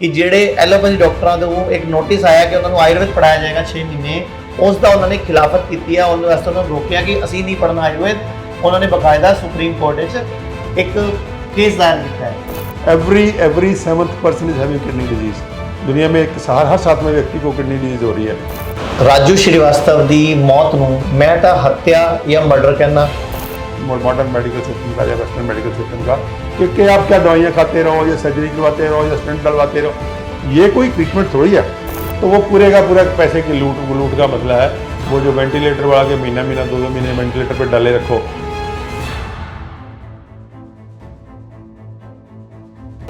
ਕਿ ਜਿਹੜੇ ਐਲੋਪੈਥੀ ਡਾਕਟਰਾਂ ਦੇ ਉਹ ਇੱਕ ਨੋਟਿਸ ਆਇਆ ਕਿ ਉਹਨਾਂ ਨੂੰ ਆਯੁਰਵੇਦ ਪੜਾਇਆ ਜਾਏਗਾ 6 ਮਹੀਨੇ, ਉਸ ਦਾ ਉਹਨਾਂ ਨੇ ਖਿਲਾਫਤ ਕੀਤੀ ਹੈ। ਉਹਨਾਂ ਵਾਸਤੇ ਉਹਨਾਂ ਨੂੰ ਰੋਕਿਆ ਕਿ ਅਸੀਂ ਨਹੀਂ ਪੜ੍ਹਨਾ ਆਯੁਰਵੇਦ। ਉਹਨਾਂ ਨੇ ਬਕਾਇਦਾ ਸੁਪਰੀਮ ਕੋਰਟ ਵਿੱਚ ਇੱਕ केस दायर किया है। Every 7th person is having kidney disease। दुनिया में हर 7वें व्यक्ति को किडनी डिजीज हो रही है। राजू श्रीवास्तव दी मौत नूं मैं तां हत्या या मर्डर कहना मॉडर्न मेडिकल सिस्टम का या वेस्टर्न मेडिकल सिस्टम का कि आप क्या दवाइयाँ खाते रहो या सर्जरी करवाते रहो या स्टेंट डलवाते रहो, ये कोई ट्रीटमेंट थोड़ी है। तो वो पूरे का पूरा पैसे की लूट का मसला है। वो जो वेंटिलेटर वाला के महीना 2-2 महीने वेंटिलेटर पर डाले रखो।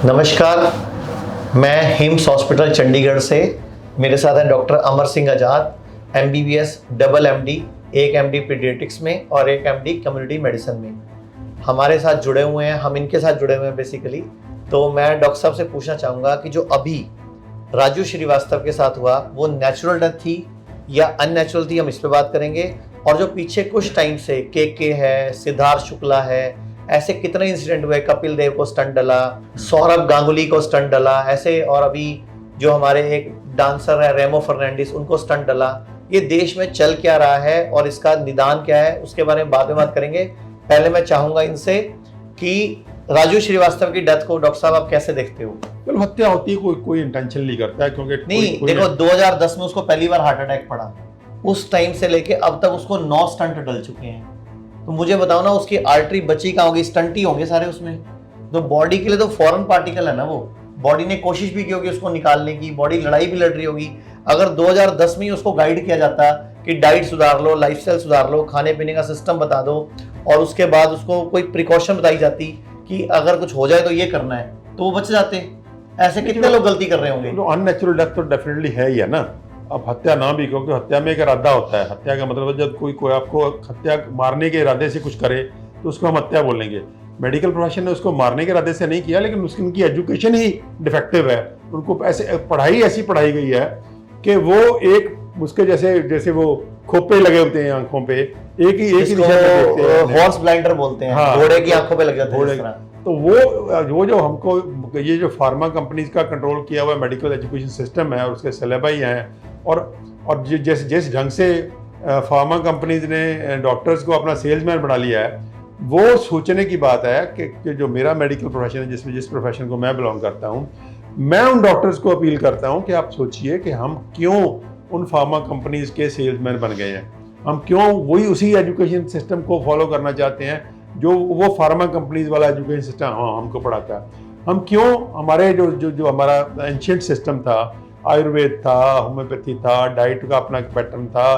नमस्कार, मैं हिम्स हॉस्पिटल चंडीगढ़ से, मेरे साथ हैं डॉक्टर अमर सिंह आज़ाद, MBBS डबल MD, एक MD पीडियाट्रिक्स में और एक MD कम्युनिटी मेडिसिन में हमारे साथ जुड़े हुए हैं। हम इनके साथ जुड़े हुए हैं बेसिकली। तो मैं डॉक्टर साहब से पूछना चाहूँगा कि जो अभी राजू श्रीवास्तव के साथ हुआ वो नेचुरल डेथ थी या अननेचुरल थी, हम इस पर बात करेंगे। और जो पीछे कुछ टाइम से के है, सिद्धार्थ शुक्ला है, ऐसे कितने इंसिडेंट हुए, कपिल देव को स्टंट डला, सौरभ गांगुली को स्टंट डला ऐसे, और अभी जो हमारे एक डांसर है रेमो फर्नांडिस, उनको स्टंट डला। ये देश में चल क्या रहा है और इसका निदान क्या है, उसके बारे में बाद में बात करेंगे। पहले मैं चाहूंगा इनसे कि राजू श्रीवास्तव की डेथ को डॉक्टर साहब आप कैसे देखते हो? चलो, हत्या होती है, कोई इंटेंशन नहीं करता है, क्योंकि नहीं देखो 2010 में उसको पहली बार हार्ट अटैक पड़ा, उस टाइम से लेके अब तक उसको 9 स्टंट डल चुके हैं। तो मुझे बताओ ना, उसकी आर्टरी बची कहाँ होगी? स्टंट ही होंगे सारे उसमें। तो बॉडी के लिए तो फॉरेन पार्टिकल है ना, वो बॉडी ने कोशिश भी की होगी उसको निकालने की, बॉडी लड़ाई भी लड़ रही होगी। अगर 2010 में ही उसको गाइड किया जाता कि डाइट सुधार लो, लाइफस्टाइल सुधार लो, खाने पीने का सिस्टम बता दो, और उसके बाद उसको कोई प्रिकॉशन बताई जाती कि अगर कुछ हो जाए तो ये करना है, तो वो बच जाते। ऐसे कितने लोग गलती कर रहे होंगे? अननेचुरल डेथ तो डेफिनेटली है ही है ना। अब हत्या ना भी, क्योंकि हत्या में एक इरादा होता है। हत्या का मतलब जब कोई आपको हत्या मारने के इरादे से कुछ करे तो उसको हम हत्या बोलेंगे। मेडिकल प्रोफेशन ने उसको मारने के इरादे से नहीं किया, लेकिन उनकी एजुकेशन ही डिफेक्टिव है। उनको ऐसे पढ़ाई ऐसी पढ़ाई गई है कि वो एक उसके जैसे वो खोपे लगे होते हैं आंखों पे, एक ही दिशा में देखते हैं, हॉर्स ब्लाइंडर बोलते हैं। हाँ, घोड़े की आंखों पे लग जाते हैं। तो वो जो हमको ये जो फार्मा कंपनीज का कंट्रोल किया हुआ मेडिकल एजुकेशन सिस्टम है और उसके सिलेबस हैं, और जिस ढंग से फार्मा कंपनीज ने डॉक्टर्स को अपना सेल्समैन बना लिया है, वो सोचने की बात है कि जो मेरा मेडिकल प्रोफेशन है, जिस प्रोफेशन को मैं बिलोंग करता हूँ, मैं उन डॉक्टर्स को अपील करता हूँ कि आप सोचिए कि हम क्यों उन फार्मा कंपनीज के सेल्समैन बन गए हैं। हम क्यों उसी एजुकेशन सिस्टम को फॉलो करना चाहते हैं जो वो फार्मा कंपनीज वाला एजुकेशन सिस्टम हमको पढ़ाता है। हम क्यों हमारे जो हमारा एंशिएंट सिस्टम था, आयुर्वेद था, होम्योपैथी था, डाइट का अपना एक पैटर्न था,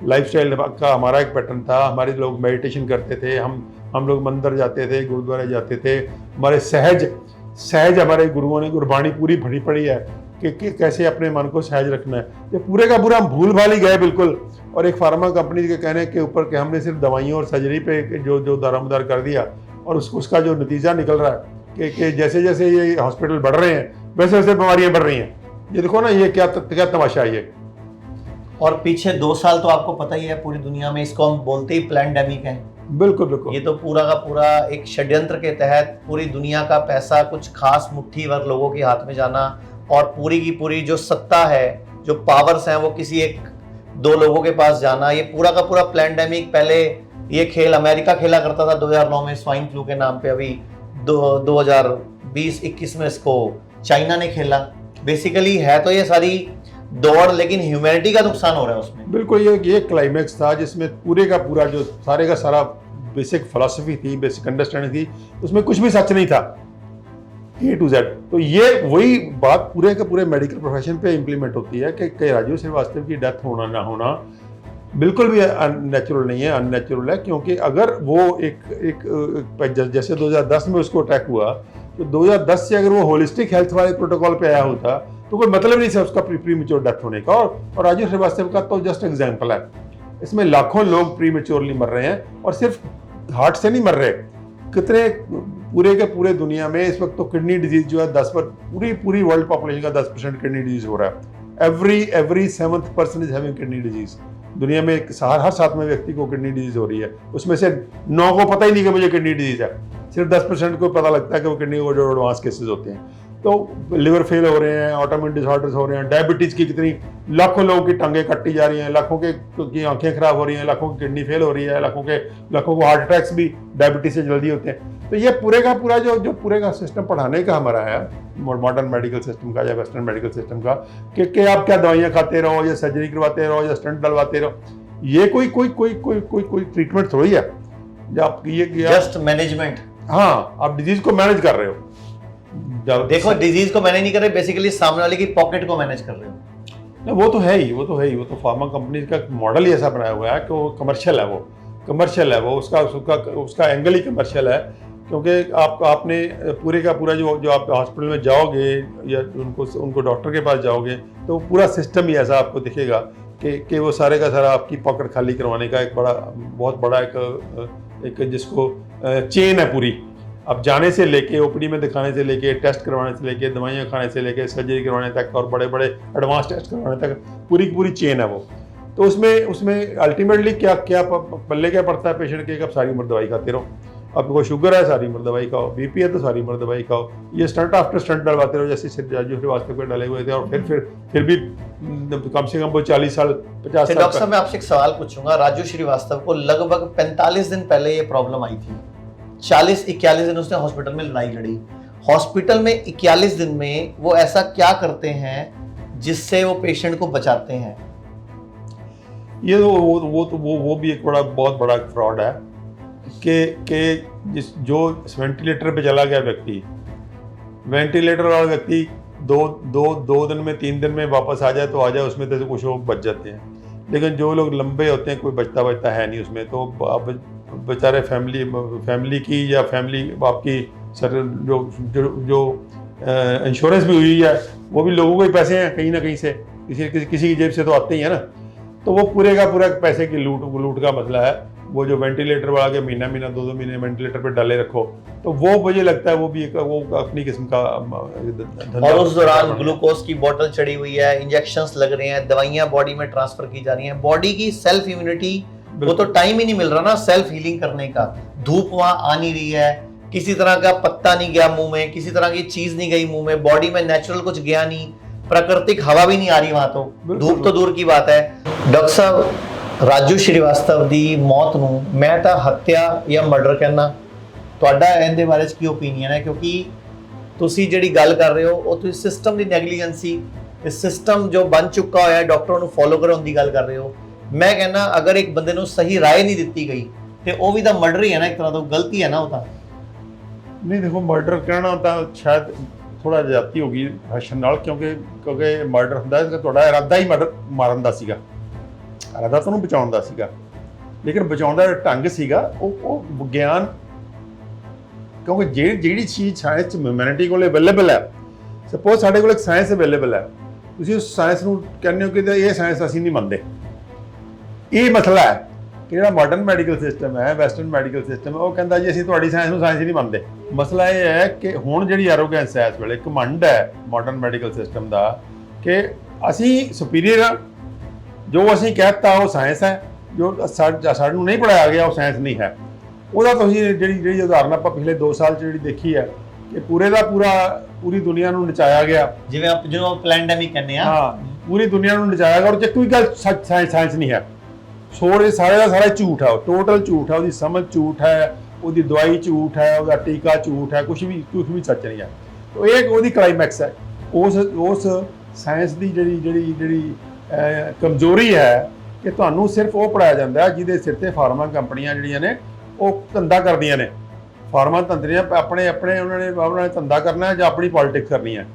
लाइफस्टाइल का हमारा एक पैटर्न था। हमारे लोग मेडिटेशन करते थे, हम लोग मंदिर जाते थे, गुरुद्वारे जाते थे। हमारे सहज हमारे गुरुओं ने गुरबाणी पूरी भरी पड़ी है कि कैसे अपने मन को सहज रखना है। ये पूरे का पूरा हम भूल भाल ही गए बिल्कुल। और एक फार्मा कंपनी के कहने के ऊपर कि हमने सिर्फ दवाइयों और सर्जरी पे जो दारोमदार कर दिया, और उसका जो नतीजा निकल रहा है कि जैसे जैसे ये हॉस्पिटल बढ़ रहे हैं वैसे वैसे बीमारियां बढ़ रही हैं। ये देखो ना, ये क्या तमाशा है ये। और पीछे 2 साल तो आपको पता ही है, पूरी दुनिया में इसको हम बोलते ही पैंडेमिक है। बिल्कुल। ये तो पूरा का पूरा एक षड्यंत्र के तहत पूरी दुनिया का पैसा कुछ खास मुट्ठी भर लोगों के हाथ में जाना, और पूरी की पूरी जो सत्ता है, जो पावर्स हैं, वो किसी 1-2 लोगों के पास जाना। ये पूरा का पूरा पैंडेमिक, पहले ये खेल अमेरिका खेला करता था 2009 में स्वाइन फ्लू के नाम पे, अभी 2020-21 में इसको चाइना ने खेला। बेसिकली है तो ये सारी दौड़, लेकिन ह्यूमैनिटी का नुकसान हो रहा है उसमें। बिल्कुल, ये क्लाइमेक्स था जिसमें पूरे का पूरा जो सारे का सारा बेसिक फिलॉसफी थी, बेसिक अंडरस्टैंडिंग थी, उसमें कुछ भी सच नहीं था, A to Z। तो ये वही बात पूरे के पूरे मेडिकल प्रोफेशन पे इम्प्लीमेंट होती है कि राजू श्रीवास्तव की डेथ होना ना होना बिल्कुल भी अननेचुरल नहीं है, अननेचुरल है। क्योंकि अगर वो एक जैसे 2010 में उसको अटैक हुआ, तो 2010 से अगर वो होलिस्टिक हेल्थ वाले प्रोटोकॉल पे आया होता तो कोई मतलब नहीं था उसका प्रीमेच्योर डेथ होने का। और राजू श्रीवास्तव का तो जस्ट एग्जाम्पल है। इसमें लाखों लोग प्रीमेच्योरली मर रहे हैं, और सिर्फ हार्ट से नहीं मर रहे, कितने पूरे के पूरे दुनिया में इस वक्त तो किडनी डिजीज जो है 10 पर पूरी वर्ल्ड पॉपुलेशन का 10% किडनी डिजीज हो रहा है। Every 7th person is having kidney disease. दुनिया में हर 7वें व्यक्ति को किडनी डिजीज हो रही है। उसमें से 9 को पता ही नहीं कि मुझे किडनी डिजीज है। सिर्फ 10% को पता लगता है कि वो किडनी को जो एडवांस केसेस होते हैं। तो लिवर फेल हो रहे हैं, ऑटोइम्यून डिसऑर्डर्स हो रहे हैं, डायबिटीज़ की कितनी लाखों लोगों की टांगें कट्टी जा रही हैं, लाखों की आंखें खराब हो रही हैं, लाखों की किडनी फेल हो रही है, लाखों को हार्ट अटैक्स भी डायबिटीज से जल्दी होते हैं। तो ये पूरे का पूरा जो पूरे का सिस्टम पढ़ाने का हमारा है मॉडर्न मेडिकल सिस्टम का या वेस्टर्न मेडिकल सिस्टम का कि आप क्या दवाइयाँ खाते रहो या सर्जरी करवाते रहो या स्टंट डलवाते रहो, ये कोई ट्रीटमेंट थोड़ी है। आप ये जस्ट मैनेजमेंट। हाँ, आप डिजीज को मैनेज कर रहे हो। देखो, डिजीज को मैनेज नहीं कर रहे, बेसिकली सामने वाले की पॉकेट को मैनेज कर रहे हो। वो तो है ही, वो तो फार्मा कंपनी का मॉडल ही ऐसा बनाया हुआ है कि वो कमर्शियल है, वो उसका एंगल ही कमर्शियल है। क्योंकि आपने पूरे का पूरा जो आप हॉस्पिटल में जाओगे या उनको डॉक्टर के पास जाओगे तो पूरा सिस्टम ही ऐसा आपको दिखेगा कि वो सारे का सारा आपकी पॉकेट खाली करवाने का एक बहुत बड़ा एक जिसको चेन है पूरी। अब जाने से लेके ओपीडी में दिखाने से लेके टेस्ट करवाने से लेके दवाइयाँ खाने से लेके सर्जरी करवाने तक और बड़े बड़े एडवांस टेस्ट करवाने तक पूरी चेन है वो। तो उसमें अल्टीमेटली क्या पल्ले क्या पड़ता है पेशेंट के, आप सारी उम्र दवाई खाते रहो। आपको शुगर है, सारी उम्र दवाई खाओ, बीपी है तो सारी उम्र दवाई खाओ, ये स्टंट आफ्टर स्टंट डलवाते रहो जैसे राजू श्रीवास्तव को डाले हुए थे। और फिर भी कम से कम वो 40 साल 50 साल। डॉक्टर साहब, मैं आपसे एक सवाल पूछूंगा। राजू श्रीवास्तव को लगभग 45 दिन पहले ये प्रॉब्लम आई थी। 40-41 दिन उसने हॉस्पिटल में लड़ाई लड़ी। हॉस्पिटल में 41 दिन में वो ऐसा क्या करते हैं जिससे वो पेशेंट को बचाते हैं? ये वो भी एक बहुत बड़ा फ्रॉड है कि जो वेंटिलेटर पे चला गया व्यक्ति, वेंटिलेटर वाला व्यक्ति दो दिन में 3 दिन में वापस आ जाए तो आ जाए, उसमें तो कुछ लोग बच जाते हैं। लेकिन जो लोग लंबे होते हैं कोई बचता है नहीं उसमें। तो अब बेचारे फैमिली की या फैमिली आपकी सर जो इंश्योरेंस भी हुई है वो भी लोगों को ही पैसे हैं कहीं ना कहीं से, किसी की जेब से तो आते ही है ना। तो वो पूरे का पूरा पैसे की लूट का मसला है। वो जो वेंटिलेटर वाला के महीना 2 महीने वेंटिलेटर पे डाले रखो, तो वो मुझे लगता है वो भी वो अपनी किस्म का। और उस दौरान ग्लूकोज की बोतल चढ़ी हुई है, इंजेक्शंस लग रहे हैं, दवाइयां बॉडी में ट्रांसफर की जा रही हैं, बॉडी की सेल्फ इम्यूनिटी वो तो टाइम ही नहीं मिल रहा ना सेल्फ हीलिंग करने का। धूप वहां आ नहीं रही है, किसी तरह का पत्ता नहीं गया मुंह में, किसी तरह की चीज नहीं गई मुंह में, बॉडी में नेचुरल कुछ गया नहीं, प्राकृतिक हवा भी नहीं आ रही वहां, तो धूप तो दूर की बात है। डॉक्टर साहब, राजू श्रीवास्तव दी मौत ਨੂੰ मैं ਤਾਂ हत्या या मर्डर कहना, ਤੁਹਾਡਾ ਇਹਦੇ ਬਾਰੇ ਕੀ ਓਪੀਨੀਅਨ ਹੈ? ਕਿਉਂਕਿ ਤੁਸੀਂ ਜਿਹੜੀ ਗੱਲ ਕਰ ਰਹੇ ਹੋ ਉਹ ਤੁਸੀਂ ਸਿਸਟਮ ਦੀ ਨੈਗਲੀਜੈਂਸੀ, ਇਸ ਸਿਸਟਮ ਜੋ ਬਣ ਚੁੱਕਾ ਹੋਇਆ ਹੈ ਡਾਕਟਰਾਂ ਨੂੰ ਫੋਲੋ ਕਰਨ ਦੀ ਗੱਲ ਕਰ ਰਹੇ ਹੋ। मैं कहना अगर एक बंदे ਨੂੰ सही राय नहीं दी गई तो वो भी तो मर्डर ही है ना, एक तरह तो गलती है ना वो तो। नहीं देखो, मर्डर कहना तो शायद थोड़ा जाती होगी फैशन नाल, क्योंकि मर्डर ਹੁੰਦਾ ਹੈ ਤੁਹਾਡਾ ਇਰਾਦਾ ਹੀ ਮਾਰਨ ਦਾ ਸੀਗਾ, ਇਰਾਦਾ ਤੁਹਾਨੂੰ ਬਚਾਉਣ ਦਾ ਸੀਗਾ। ਲੇਕਿਨ ਬਚਾਉਣ ਦਾ ਢੰਗ ਸੀਗਾ ਉਹ ਵਿਗਿਆਨ, ਕਿਉਂਕਿ ਜਿਹੜੀ ਚੀਜ਼ ਸਾਇੰਸ ਚ ਹਿਊਮੈਨਿਟੀ ਕੋਲ ਅਵੇਲੇਬਲ ਹੈ, ਸਪੋਜ਼ ਸਾਡੇ ਕੋਲ ਇੱਕ ਸਾਇੰਸ ਅਵੇਲੇਬਲ ਹੈ, ਤੁਸੀਂ ਉਸ ਸਾਇੰਸ ਨੂੰ ਕਹਿੰਦੇ ਹੋ ਕਿ ਇਹ ਸਾਇੰਸ ਅਸੀਂ ਨਹੀਂ ਮੰਨਦੇ। ਇਹ ਮਸਲਾ ਹੈ ਕਿ ਜਿਹੜਾ ਮਾਡਰਨ ਮੈਡੀਕਲ ਸਿਸਟਮ ਹੈ, ਵੈਸਟਰਨ ਮੈਡੀਕਲ ਸਿਸਟਮ ਹੈ, ਉਹ ਕਹਿੰਦਾ ਜੀ ਅਸੀਂ ਤੁਹਾਡੀ ਸਾਇੰਸ ਨੂੰ ਸਾਇੰਸ ਹੀ ਨਹੀਂ ਮੰਨਦੇ। ਮਸਲਾ ਇਹ ਹੈ ਕਿ ਹੁਣ ਜਿਹੜੀ ਐਰੋਗੈਂਸ ਹੈ ਇਸ ਵੇਲੇ, ਘਮੰਡ ਹੈ ਮਾਡਰਨ ਮੈਡੀਕਲ ਸਿਸਟਮ ਦਾ ਕਿ ਅਸੀਂ ਸੁਪੀਰੀਅਰ ਹਾਂ, ਜੋ ਅਸੀਂ ਕਹਿਤਾ ਉਹ ਸਾਇੰਸ ਹੈ, ਜੋ ਸਾਨੂੰ ਨਹੀਂ ਪੜ੍ਹਾਇਆ ਗਿਆ ਉਹ ਸਾਇੰਸ ਨਹੀਂ ਹੈ। ਉਹਦਾ ਤੁਸੀਂ ਜਿਹੜੀ ਉਦਾਹਰਨ ਆਪਾਂ ਪਿਛਲੇ 2 ਸਾਲ 'ਚ ਜਿਹੜੀ ਦੇਖੀ ਹੈ ਕਿ ਪੂਰੇ ਦਾ ਪੂਰੀ ਦੁਨੀਆ ਨੂੰ ਨਚਾਇਆ ਗਿਆ, ਜਿਵੇਂ ਆਪ ਜਿਹਨੂੰ ਪੈਂਡੇਮਿਕ ਕਹਿੰਦੇ ਆ, ਹਾਂ ਪੂਰੀ ਦੁਨੀਆ ਨੂੰ ਨਚਾਇਆ ਗਿਆ। ਔਰ ਜੇ ਕੋਈ ਗੱਲ ਸਾਇੰਸ ਨਹੀਂ ਹੈ, ਸੋਰੇ ਸਾਰੇ ਦਾ ਸਾਰਾ ਝੂਠ ਹੈ, ਟੋਟਲ ਝੂਠ ਹੈ, ਉਹਦੀ ਸਮਝ ਝੂਠ ਹੈ, ਉਹਦੀ ਦਵਾਈ ਝੂਠ ਹੈ, ਉਹਦਾ ਟੀਕਾ ਝੂਠ ਹੈ, ਕੁਝ ਵੀ ਸੱਚ ਨਹੀਂ ਹੈ। ਤਾਂ ਇਹ ਉਹਦੀ ਕਲਾਈਮੈਕਸ ਹੈ ਉਸ ਸਾਇੰਸ ਦੀ ਜਿਹੜੀ ਕਮਜ਼ੋਰੀ ਹੈ ਕਿ ਤੁਹਾਨੂੰ ਸਿਰਫ ਉਹ ਪੜ੍ਹਾਇਆ ਜਾਂਦਾ ਜਿਹਦੇ ਸਿਰ ਤੇ ਫਾਰਮਾ ਕੰਪਨੀਆਂ ਜਿਹੜੀਆਂ ਨੇ ਉਹ ਧੰਦਾ ਕਰਦੀਆਂ ਨੇ। ਫਾਰਮਾ ਧੰਦਰੀਆਂ ਆਪਣੇ ਉਹਨਾਂ ਨੇ ਧੰਦਾ ਕਰਨਾ ਹੈ ਜਾਂ ਆਪਣੀ ਪੋਲਿਟਿਕਸ ਕਰਨੀ ਹੈ।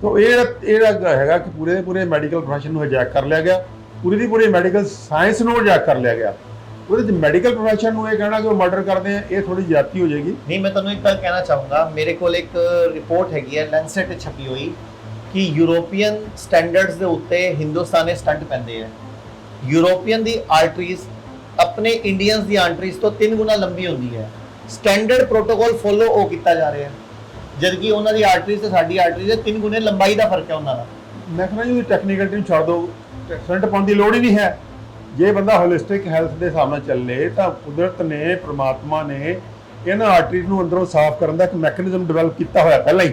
ਤਾਂ ਇਹ ਹੈਗਾ ਕਿ ਪੂਰੇ ਮੈਡੀਕਲ ਪ੍ਰੋਫੈਸ਼ਨ ਨੂੰ ਹਾਈਜੈਕ ਕਰ ਲਿਆ ਗਿਆ, ਪੂਰੀ ਮੈਡੀਕਲ ਸਾਇੰਸ ਨੂੰ ਹਾਈਜੈਕ ਕਰ ਲਿਆ ਗਿਆ। ਉਹਦੇ 'ਚ ਮੈਡੀਕਲ ਪ੍ਰੋਫੈਸ਼ਨ ਨੂੰ ਇਹ ਕਹਿਣਾ ਕਿ ਉਹ ਮਰਡਰ ਕਰਦੇ ਆ, ਇਹ ਥੋੜੀ ਜ਼ਿਆਦਤੀ ਹੋ ਜਾਏਗੀ। ਨਹੀਂ, ਮੈਂ ਤੁਹਾਨੂੰ ਇੱਕ ਗੱਲ ਕਹਿਣਾ ਚਾਹੂੰਗਾ। ਮੇਰੇ ਕੋਲ ਇੱਕ ਰਿਪੋਰਟ ਹੈਗੀ ਹੈ ਲੈਂਸੈਟ 'ਤੇ ਛਪੀ ਹੋਈ ਕਿ ਯੂਰੋਪੀਅਨ ਸਟੈਂਡਰਡਸ ਦੇ ਉੱਤੇ ਹਿੰਦੁਸਤਾਨੀ ਸਟੰਟ ਪੈਂਦੇ ਆ। ਯੂਰੋਪੀਅਨ ਦੀ ਆਰਟਰੀਜ਼ ਆਪਣੇ ਇੰਡੀਅਨਸ ਦੀ ਆਰਟਰੀਜ਼ ਤੋਂ 3 ਗੁਣਾ ਲੰਬੀ ਹੁੰਦੀ ਹੈ। ਸਟੈਂਡਰਡ ਪ੍ਰੋਟੋਕੋਲ ਫੋਲੋ ਉਹ ਕੀਤਾ ਜਾ ਰਿਹਾ, ਜਦਕਿ ਉਹਨਾਂ ਦੀ ਆਰਟਰੀਜ਼ ਤੇ ਸਾਡੀ ਆਰਟਰੀਜ਼ ਦੇ 3 ਗੁਣੇ ਲੰਬਾਈ ਦਾ ਫਰਕ ਹੈ ਉਹਨਾਂ ਦਾ। ਮੈਂ ਕਹਿੰਦਾ ਜੀ ਟੈਕਨੀਕਲ ਨੂੰ ਛੱਡ ਦਿਓ, ਸਟੰਟ ਪਾਉਣ ਦੀ ਲੋੜ ਹੀ ਨਹੀਂ ਹੈ। ਜੇ ਬੰਦਾ ਹੋਲਿਸਟਿਕ ਹੈਲਥ ਦੇ ਹਿਸਾਬ ਨਾਲ ਚੱਲੇ ਤਾਂ ਕੁਦਰਤ ਨੇ, ਪ੍ਰਮਾਤਮਾ ਨੇ ਇਹਨਾਂ ਆਰਟਰੀ ਨੂੰ ਅੰਦਰੋਂ ਸਾਫ਼ ਕਰਨ ਦਾ ਇੱਕ ਮੈਕੈਨਿਜ਼ਮ ਡਿਵੈਲਪ ਕੀਤਾ ਹੋਇਆ ਪਹਿਲਾਂ ਹੀ।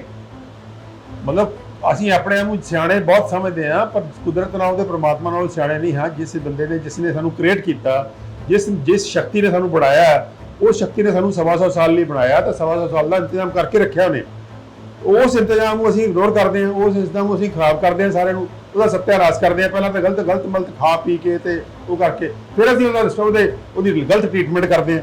ਮਤਲਬ ਅਸੀਂ ਆਪਣੇ ਆਪ ਨੂੰ ਸਿਆਣੇ ਬਹੁਤ ਸਮਝਦੇ ਹਾਂ, ਪਰ ਕੁਦਰਤ ਨਾਲੋਂ ਤੇ ਪ੍ਰਮਾਤਮਾ ਨਾਲੋਂ ਸਿਆਣੇ ਨਹੀਂ ਹਾਂ। ਜਿਸ ਬੰਦੇ ਨੇ, ਜਿਸ ਨੇ ਸਾਨੂੰ ਕ੍ਰੀਏਟ ਕੀਤਾ, ਜਿਸ ਸ਼ਕਤੀ ਨੇ ਸਾਨੂੰ ਬਣਾਇਆ, ਉਹ ਸ਼ਕਤੀ ਨੇ ਸਾਨੂੰ 125 ਸਾਲ ਲਈ ਬਣਾਇਆ ਤਾਂ 125 ਸਾਲ ਦਾ ਇੰਤਜ਼ਾਮ ਕਰਕੇ ਰੱਖਿਆ ਉਹਨੇ। ਉਸ ਇੰਤਜ਼ਾਮ ਨੂੰ ਅਸੀਂ ਇਗਨੋਰ ਕਰਦੇ ਹਾਂ, ਉਸ ਸਿਸਟਮ ਨੂੰ ਅਸੀਂ ਖਰਾਬ ਕਰਦੇ ਹਾਂ, ਸਾਰਿਆਂ ਨੂੰ ਉਹਦਾ ਸੱਤਿਆਨਾਸ਼ ਕਰਦੇ ਹਾਂ। ਪਹਿਲਾਂ ਤਾਂ ਗਲਤ ਖਾ ਪੀ ਕੇ ਤੇ ਉਹ ਕਰਕੇ ਫਿਰ ਅਸੀਂ ਉਹਦੀ ਗਲਤ ਟ੍ਰੀਟਮੈਂਟ ਕਰਦੇ ਹਾਂ।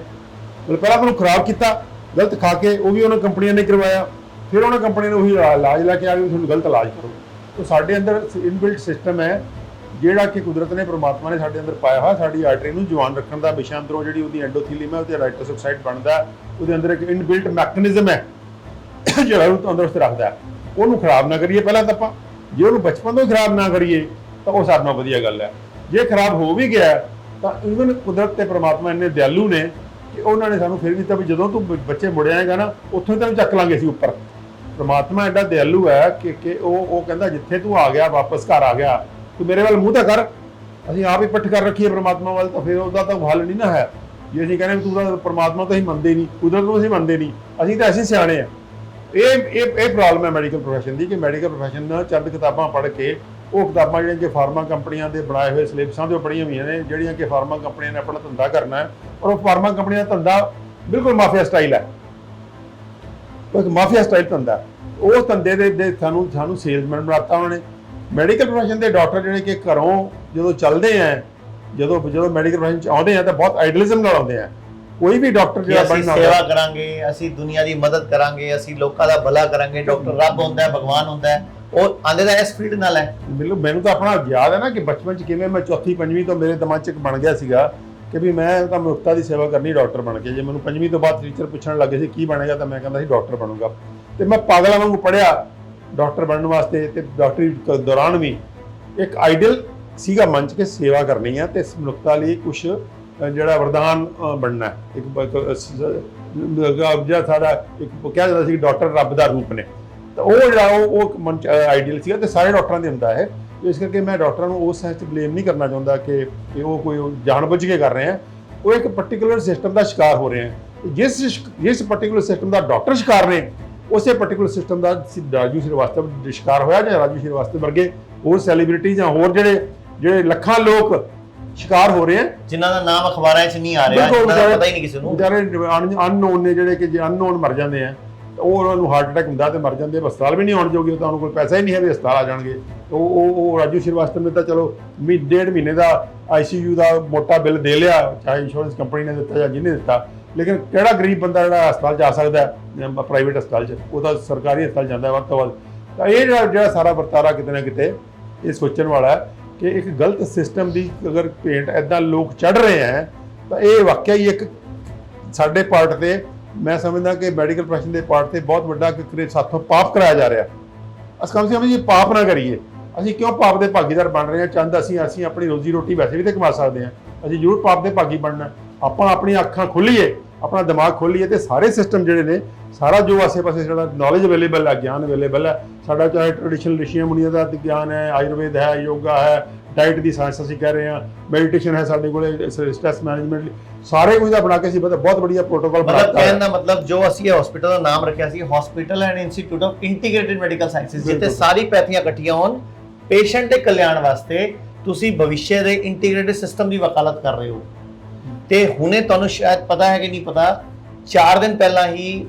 ਮਤਲਬ ਪਹਿਲਾਂ ਉਹਨੂੰ ਖਰਾਬ ਕੀਤਾ, ਗਲਤ ਖਾ ਕੇ, ਉਹ ਵੀ ਉਹਨਾਂ ਕੰਪਨੀਆਂ ਨੇ ਕਰਵਾਇਆ, ਫਿਰ ਉਹਨਾਂ ਕੰਪਨੀ ਨੇ ਉਹੀ ਇਲਾਜ ਲੈ ਕੇ ਆ ਗਈ ਤੁਹਾਨੂੰ ਗਲਤ ਇਲਾਜ ਕਰੋ। ਤਾਂ ਸਾਡੇ ਅੰਦਰ ਇਨਬਿਲਟ ਸਿਸਟਮ ਹੈ ਜਿਹੜਾ ਕਿ ਕੁਦਰਤ ਨੇ, ਪ੍ਰਮਾਤਮਾ ਨੇ ਸਾਡੇ ਅੰਦਰ ਪਾਇਆ ਹੋਇਆ, ਸਾਡੀ ਆਰਟਰੀ ਨੂੰ ਜਵਾਨ ਰੱਖਣ ਦਾ। ਵਿਸ਼ਾ ਅੰਦਰੋਂ ਜਿਹੜੀ ਉਹਦੀ ਐਂਡੋਥੀਲੀਅਮ ਹੈ, ਉਹਦੇ ਰਾਈਟਸ ਆਕਸਾਈਡ ਬਣਦਾ, ਉਹਦੇ ਅੰਦਰ ਇੱਕ ਇਨਬਿਲਟ ਮੈਕੈਨਿਜ਼ਮ ਹੈ ਜਿਹੜਾ ਉਹ ਤੰਦਰੁਸਤ ਰੱਖਦਾ। ਉਹਨੂੰ ਖਰਾਬ ਨਾ ਕਰੀਏ ਪਹਿਲਾਂ ਤਾਂ ਆਪਾਂ। ਜੇ ਉਹਨੂੰ ਬਚਪਨ ਤੋਂ ਖਰਾਬ ਨਾ ਕਰੀਏ ਤਾਂ ਉਹ ਸਾਡੇ ਨਾਲ ਵਧੀਆ ਗੱਲ ਹੈ। ਜੇ ਖਰਾਬ ਹੋ ਵੀ ਗਿਆ ਤਾਂ ਇਵਨ ਕੁਦਰਤ ਤੇ ਪ੍ਰਮਾਤਮਾ ਇੰਨੇ ਦਿਆਲੂ ਨੇ ਕਿ ਉਹਨਾਂ ਨੇ ਸਾਨੂੰ ਫਿਰ ਵੀ ਤਾਂ ਵੀ ਜਦੋਂ ਤੂੰ ਬੱਚੇ ਮੁੜ ਆਏਗਾ ਨਾ, ਉੱਥੋਂ ਤੈਨੂੰ ਚੱਕ ਲਾਂਗੇ ਅਸੀਂ ਉੱਪਰ। ਪ੍ਰਮਾਤਮਾ ਐਡਾ ਦਿਆਲੂ ਹੈ ਕਿ ਉਹ ਕਹਿੰਦਾ ਜਿੱਥੇ ਤੂੰ ਆ ਗਿਆ, ਵਾਪਸ ਘਰ ਆ ਗਿਆ, ਤੂੰ ਮੇਰੇ ਵੱਲ ਮੂੰਹ ਤਾਂ ਕਰ। ਅਸੀਂ ਆਪ ਹੀ ਪਿੱਠ ਕਰ ਰੱਖੀਏ ਪ੍ਰਮਾਤਮਾ ਵੱਲ, ਤਾਂ ਫਿਰ ਉਹਦਾ ਤਾਂ ਹੱਲ ਨਹੀਂ ਨਾ ਹੈ। ਜੇ ਅਸੀਂ ਕਹਿੰਦੇ ਤੂੰ ਤਾਂ ਪ੍ਰਮਾਤਮਾ ਤੋਂ ਅਸੀਂ ਮੰਨਦੇ ਨਹੀਂ, ਕੁਦਰਤ ਨੂੰ ਅਸੀਂ ਮੰਨਦੇ ਨਹੀਂ, ਅਸੀਂ ਤਾਂ ਅਸੀਂ ਸਿਆਣੇ ਆ। ਇਹ ਪ੍ਰੋਬਲਮ ਹੈ ਮੈਡੀਕਲ ਪ੍ਰੋਫੈਸ਼ਨ ਦੀ ਕਿ ਮੈਡੀਕਲ ਪ੍ਰੋਫੈਸ਼ਨ ਚੰਦ ਕਿਤਾਬਾਂ ਪੜ੍ਹ ਕੇ, ਉਹ ਕਿਤਾਬਾਂ ਜਿਹੜੀਆਂ ਕਿ ਫਾਰਮਾ ਕੰਪਨੀਆਂ ਦੇ ਬਣਾਏ ਹੋਏ ਸਿਲੇਬਸਾਂ ਦੇ ਪੜ੍ਹੀਆਂ ਹੋਈਆਂ ਨੇ, ਜਿਹੜੀਆਂ ਕਿ ਫਾਰਮਾ ਕੰਪਨੀਆਂ ਨੇ ਆਪਣਾ ਧੰਦਾ ਕਰਨਾ ਹੈ, ਔਰ ਉਹ ਫਾਰਮਾ ਕੰਪਨੀਆਂ ਦਾ ਧੰਦਾ ਬਿਲਕੁਲ ਮਾਫੀਆ ਸਟਾਈਲ ਹੈ। ਇੱਕ ਮਾਫੀਆ ਸਟਾਈਲ ਧੰਦਾ, ਉਸ ਧੰਦੇ ਦੇ ਸਾਨੂੰ ਸੇਲਸਮੈਨ ਬਣਾਤਾ ਉਹਨਾਂ ਨੇ। ਮੈਡੀਕਲ ਪ੍ਰੋਫੈਸ਼ਨ ਦੇ ਡਾਕਟਰ ਜਿਹੜੇ ਕਿ ਘਰੋਂ ਜਦੋਂ ਚੱਲਦੇ ਆ, ਜਦੋਂ ਮੈਡੀਕਲ ਪ੍ਰੋਫੈਸ਼ਨ ਚ ਆਉਂਦੇ ਆ ਤਾਂ ਬਹੁਤ ਆਈਡੀਅਲਿਜ਼ਮ ਨਾਲ ਆਉਂਦੇ ਆ। ਕੋਈ ਵੀ ਡਾਕਟਰ ਜਿਹੜਾ ਬਣਨਾ, ਸੇਵਾ ਕਰਾਂਗੇ, ਅਸੀਂ ਦੁਨੀਆ ਦੀ ਮਦਦ ਕਰਾਂਗੇ, ਅਸੀਂ ਲੋਕਾਂ ਦਾ ਭਲਾ ਕਰਾਂਗੇ, ਡਾਕਟਰ ਰੱਬ ਹੁੰਦਾ ਹੈ, ਭਗਵਾਨ ਹੁੰਦਾ ਹੈ, ਉਹ ਆਂਦੇ ਦਾ ਇਸ ਫੀਲਡ ਨਾਲ ਹੈ। ਮੈਨੂੰ ਤਾਂ ਆਪਣਾ ਯਾਦ ਹੈ ਨਾ ਕਿ ਬਚਪਨ ਚ ਕਿਵੇਂ ਮੈਂ ਚੌਥੀ ਪੰਜਵੀਂ ਤੋਂ ਮੇਰੇ ਦਿਮਾਗ ਚ ਬਣ ਗਿਆ ਸੀਗਾ ਕਿ ਵੀ ਮੈਂ ਤਾਂ ਮਨੁੱਖਤਾ ਦੀ ਸੇਵਾ ਕਰਨੀ ਡਾਕਟਰ ਬਣ ਕੇ। ਜੇ ਮੈਨੂੰ ਪੰਜਵੀਂ ਤੋਂ ਬਾਅਦ ਟੀਚਰ ਪੁੱਛਣ ਲੱਗੇ ਸੀ ਕੀ ਬਣੇਗਾ ਤਾਂ ਮੈਂ ਕਹਿੰਦਾ ਸੀ ਡਾਕਟਰ ਬਣੂੰਗਾ। ਤੇ ਮੈਂ ਪਾਗਲਾਂ ਵਾਂਗੂ ਪੜ੍ਹਿਆ ਡਾਕਟਰ ਬਣਨ ਵਾਸਤੇ, ਤੇ ਡਾਕਟਰੀ ਦੌਰਾਨ ਵੀ ਇੱਕ ਆਈਡੀਅਲ ਸੀਗਾ ਮਨ 'ਚ ਕਿ ਸੇਵਾ ਕਰਨੀ ਹੈ ਤੇ ਮਨੁੱਖਤਾ ਲਈ ਕੁਛ ਜਿਹੜਾ ਵਰਦਾਨ ਬਣਨਾ ਹੈ। ਜਿਹੜਾ ਸਾਡਾ ਇੱਕ ਕਿਹਾ ਜਾਂਦਾ ਸੀ ਡਾਕਟਰ ਰੱਬ ਦਾ ਰੂਪ ਨੇ, ਤਾਂ ਉਹ ਜਿਹੜਾ ਉਹ ਮਨ 'ਚ ਆਈਡੀਅਲ ਸੀਗਾ ਤੇ ਸਾਰੇ ਡਾਕਟਰਾਂ ਦੇ ਹੁੰਦਾ ਹੈ। ਇਸ ਕਰਕੇ ਮੈਂ ਡਾਕਟਰਾਂ ਨੂੰ ਉਸ ਸੈਂਸ 'ਚ ਬਲੇਮ ਨਹੀਂ ਕਰਨਾ ਚਾਹੁੰਦਾ ਕਿ ਉਹ ਕੋਈ ਜਾਣਬੁੱਝ ਕੇ ਕਰ ਰਹੇ ਆ। ਉਹ ਇੱਕ ਪਰਟੀਕੂਲਰ ਸਿਸਟਮ ਦਾ ਸ਼ਿਕਾਰ ਹੋ ਰਹੇ ਆ। ਜਿਸ ਪਰਟੀਕੁਲਰ ਸਿਸਟਮ ਦਾ ਡਾਕਟਰ ਸ਼ਿਕਾਰ ਨੇ, ਉਸੇ ਪਰਟੀਕੁਲਰ ਸਿਸਟਮ ਦਾ ਰਾਜੂ ਸ਼੍ਰੀਵਾਸਤਵ ਸ਼ਿਕਾਰ ਹੋਇਆ, ਜਾਂ ਰਾਜੂ ਸ਼੍ਰੀਵਾਸਤਵ ਵਰਗੇ ਹੋਰ ਸੈਲੀਬ੍ਰਿਟੀ ਜਾਂ ਹੋਰ ਜਿਹੜੇ ਲੱਖਾਂ ਲੋਕ ਸ਼ਿਕਾਰ ਹੋ ਰਹੇ ਆ, ਜਿਨ੍ਹਾਂ ਦਾ ਨਾਮ ਅਖਬਾਰਾਂ 'ਚ ਨਹੀਂ ਆ ਰਿਹਾ, ਜਿਨ੍ਹਾਂ ਦਾ ਪਤਾ ਹੀ ਨਹੀਂ ਕਿਸੇ ਨੂੰ। ਵਿਚਾਰੇ ਅਨਨੋਨ ਨੇ, ਜਿਹੜੇ ਕਿ ਜੇ ਅਨਨੋਨ ਮਰ ਜਾਂਦੇ ਆ, ਉਹ ਉਹਨਾਂ ਨੂੰ ਹਾਰਟ ਅਟੈਕ ਹੁੰਦਾ ਤੇ ਮਰ ਜਾਂਦੇ, ਹਸਪਤਾਲ ਵੀ ਨਹੀਂ ਆਉਣ ਜੋਗੇ, ਤਾਂ ਉਹਨਾਂ ਕੋਲ ਪੈਸਾ ਹੀ ਨਹੀਂ ਹੈ ਵੀ ਹਸਪਤਾਲ ਆ ਜਾਣਗੇ। ਉਹ ਰਾਜੂ ਸ਼੍ਰੀਵਾਸਤਵ ਨੇ ਤਾਂ ਚਲੋ 1.5 ਮਹੀਨੇ ਦਾ ICU ਦਾ ਮੋਟਾ ਬਿੱਲ ਦੇ ਲਿਆ, ਚਾਹੇ ਇੰਸ਼ੋਰੈਂਸ ਕੰਪਨੀ ਨੇ ਦਿੱਤਾ ਜਾਂ ਜਿਹਨੇ ਦਿੱਤਾ। ਲੇਕਿਨ ਕਿਹੜਾ ਗਰੀਬ ਬੰਦਾ ਜਿਹੜਾ ਹਸਪਤਾਲ ਜਾ ਸਕਦਾ ਪ੍ਰਾਈਵੇਟ ਹਸਪਤਾਲ 'ਚ, ਉਹ ਤਾਂ ਸਰਕਾਰੀ ਹਸਪਤਾਲ ਜਾਂਦਾ ਵੱਧ ਤੋਂ ਵੱਧ। ਤਾਂ ਇਹ ਜਿਹੜਾ ਸਾਰਾ ਵਰਤਾਰਾ ਕਿਤੇ ਨਾ ਕਿਤੇ ਇਹ ਸੋਚਣ ਵਾਲਾ ਹੈ ਕਿ ਇੱਕ ਗਲਤ ਸਿਸਟਮ ਦੀ ਅਗਰ ਭੇਂਟ ਇੱਦਾਂ ਲੋਕ ਚੜ੍ਹ ਰਹੇ ਹੈ ਤਾਂ ਇਹ ਵਾਕਿਆ ਹੀ ਇੱਕ ਸਾਡੇ ਪਾਰਟ ਤੇ, ਮੈਂ ਸਮਝਦਾ ਕਿ ਮੈਡੀਕਲ ਪ੍ਰੋਫੈਸ਼ਨ ਦੇ ਪਾਰਟ ਤੇ ਬਹੁਤ ਵੱਡਾ ਸਾਥੋਂ ਪਾਪ ਕਰਾਇਆ ਜਾ ਰਿਹਾ। ਅਸੀਂ ਕਮ ਸੇ ਕਮ ਇਹ ਪਾਪ ਨਾ ਕਰੀਏ। ਅਸੀਂ ਕਿਉਂ ਪਾਪ ਦੇ ਭਾਗੀਦਾਰ ਬਣ ਰਹੇ ਹਾਂ? ਚੰਦ ਅਸੀਂ ਆਪਣੀ ਰੋਜ਼ੀ ਰੋਟੀ ਵੈਸੇ ਵੀ ਤਾਂ ਕਮਾ ਸਕਦੇ ਹਾਂ, ਅਸੀਂ ਜ਼ਰੂਰ ਪਾਪ ਦੇ ਭਾਗੀ ਬਣਨਾ। ਆਪਾਂ ਆਪਣੀਆਂ ਅੱਖਾਂ ਖੋਲ੍ਹੀਏ, ਆਪਣਾ ਦਿਮਾਗ ਖੋਲ੍ਹੀਏ ਤੇ ਸਾਰੇ ਸਿਸਟਮ ਜਿਹੜੇ ਨੇ, ਸਾਰਾ ਜੋ ਆਸੇ-ਪਾਸੇ ਜਿਹੜਾ ਨੌਲੇਜ ਅਵੇਲੇਬਲ ਹੈ, ਗਿਆਨ ਅਵੇਲੇਬਲ ਹੈ ਸਾਡਾ, ਚਾਹੇ ਟ੍ਰੈਡੀਸ਼ਨਲ ਰਿਸ਼ੀਆਂ ਮੁਨੀਆਂ ਦਾ ਗਿਆਨ ਹੈ, ਆਯੁਰਵੇਦ ਹੈ, ਯੋਗਾ ਹੈ, ਡਾਈਟ ਦੀ ਸਾਇੰਸ ਅਸੀਂ ਕਹਿ ਰਹੇ ਹਾਂ, ਮੈਡੀਟੇਸ਼ਨ ਹੈ ਸਾਡੇ ਕੋਲ, ਸਟ੍ਰੈਸ ਮੈਨੇਜਮੈਂਟ ਲਈ ਸਾਰੇ ਕੁਝ ਦਾ ਬਣਾ ਕੇ ਅਸੀਂ ਬਹੁਤ ਵਧੀਆ ਪ੍ਰੋਟੋਕਾਲ ਬਣਾਇਆ। ਕਹਿਣ ਦਾ ਮਤਲਬ ਜੋ ਅਸੀਂ ਇਹ ਹਸਪੀਟਲ ਦਾ ਨਾਮ ਰੱਖਿਆ ਸੀ, hospital and institute of integrated medical sciences, ਜਿੱਥੇ ਸਾਰੀ ਪੈਥੀਆਂ ਇਕੱਠੀਆਂ ਹੋਣ ਪੇਸ਼ੈਂਟ ਦੇ ਕਲਿਆਣ ਵਾਸਤੇ। ਤੁਸੀਂ ਭਵਿੱਖ ਦੇ ਇੰਟੀਗ੍ਰੇਟਿਡ ਸਿਸਟਮ ਦੀ ਵਕਾਲਤ ਕਰ ਰਹੇ ਹੋ। ਤੇ ਹੁਣੇ ਤੁਹਾਨੂੰ ਸ਼ਾਇਦ ਪਤਾ ਹੈ ਕਿ ਨਹੀਂ ਪਤਾ, 4 ਦਿਨ ਪਹਿਲਾਂ ਹੀ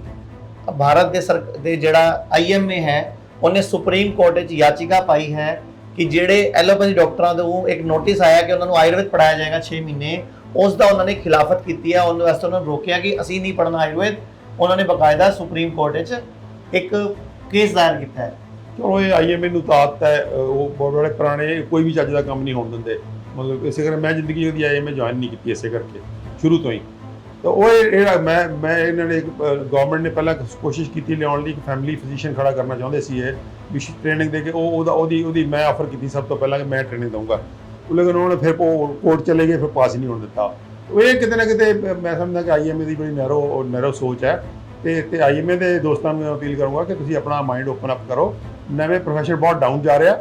ਭਾਰਤ ਦੇ ਜਿਹੜਾ IMA ਹੈ, ਉਹਨੇ ਸੁਪਰੀਮ ਕੋਰਟ ਵਿੱਚ ਯਾਚਿਕਾ ਪਾਈ ਹੈ ਕਿ ਜਿਹੜੇ ਐਲੋਪੈਥੀ ਡਾਕਟਰਾਂ ਤੋਂ ਇੱਕ ਨੋਟਿਸ ਆਇਆ ਕਿ ਉਹਨਾਂ ਨੂੰ ਆਯੁਰਵੇਦ ਪੜਾਇਆ ਜਾਏਗਾ 6 ਮਹੀਨੇ, ਉਸ ਦਾ ਉਹਨਾਂ ਨੇ ਖਿਲਾਫਤ ਕੀਤੀ ਹੈ। ਉਹਨਾਂ ਵਾਸਤੇ ਉਹਨਾਂ ਨੂੰ ਰੋਕਿਆ ਕਿ ਅਸੀਂ ਨਹੀਂ ਪੜ੍ਹਨਾ ਆਯੁਰਵੇਦ। ਉਹਨਾਂ ਨੇ ਬਕਾਇਦਾ ਸੁਪਰੀਮ ਕੋਰਟ ਵਿੱਚ ਇੱਕ ਕੇਸ ਦਾਇਰ ਕੀਤਾ ਹੈ। ਚਲੋ ਇਹ IMA ਨੂੰ ਤਾਂ ਆਦਤ ਹੈ, ਉਹ ਬਹੁਤ ਬੜੇ ਪੁਰਾਣੇ, ਕੋਈ ਵੀ ਚੱਜ ਦਾ ਕੰਮ ਨਹੀਂ ਹੋਣ ਦਿੰਦੇ। ਮਤਲਬ ਇਸੇ ਕਰਕੇ ਮੈਂ ਜ਼ਿੰਦਗੀ ਉਹਦੀ IMA ਜੁਆਇਨ ਨਹੀਂ ਕੀਤੀ, ਇਸੇ ਕਰਕੇ ਸ਼ੁਰੂ ਤੋਂ ਹੀ। ਤਾਂ ਉਹ ਮੈਂ ਇਹਨਾਂ ਨੇ ਗਵਰਨਮੈਂਟ ਨੇ ਪਹਿਲਾਂ ਕੋਸ਼ਿਸ਼ ਕੀਤੀ ਲਿਆਉਣ ਲਈ, ਇੱਕ ਫੈਮਿਲੀ ਫਿਜ਼ੀਸ਼ੀਅਨ ਖੜਾ ਕਰਨਾ ਚਾਹੁੰਦੇ ਸੀ ਇਹ ਵੀ ਟ੍ਰੇਨਿੰਗ ਦੇ ਕੇ। ਉਹਦੀ ਮੈਂ ਆਫਰ ਕੀਤੀ ਸਭ ਤੋਂ ਪਹਿਲਾਂ ਕਿ ਮੈਂ ਟ੍ਰੇਨਿੰਗ ਦਊਂਗਾ, ਲੇਕਿਨ ਉਹਨਾਂ ਨੇ ਫਿਰ ਕੋਰਟ ਚਲੇ ਗਏ, ਫਿਰ ਪਾਸ ਹੀ ਨਹੀਂ ਹੋਣ ਦਿੱਤਾ। ਇਹ ਕਿਤੇ ਨਾ ਕਿਤੇ ਮੈਂ ਸਮਝਦਾ ਕਿ IMA ਦੀ ਬੜੀ ਨੈਰੋ ਸੋਚ ਹੈ। ਤੇ IMA ਦੇ ਦੋਸਤਾਂ ਨੂੰ ਮੈਂ ਅਪੀਲ ਕਰੂੰਗਾ ਕਿ ਤੁਸੀਂ ਆਪਣਾ ਮਾਈਂਡ ਓਪਨ ਅਪ ਕਰੋ। ਨਵੇਂ ਪ੍ਰੋਫੈਸ਼ਨ ਬਹੁਤ ਡਾਊਨ ਜਾ ਰਿਹਾ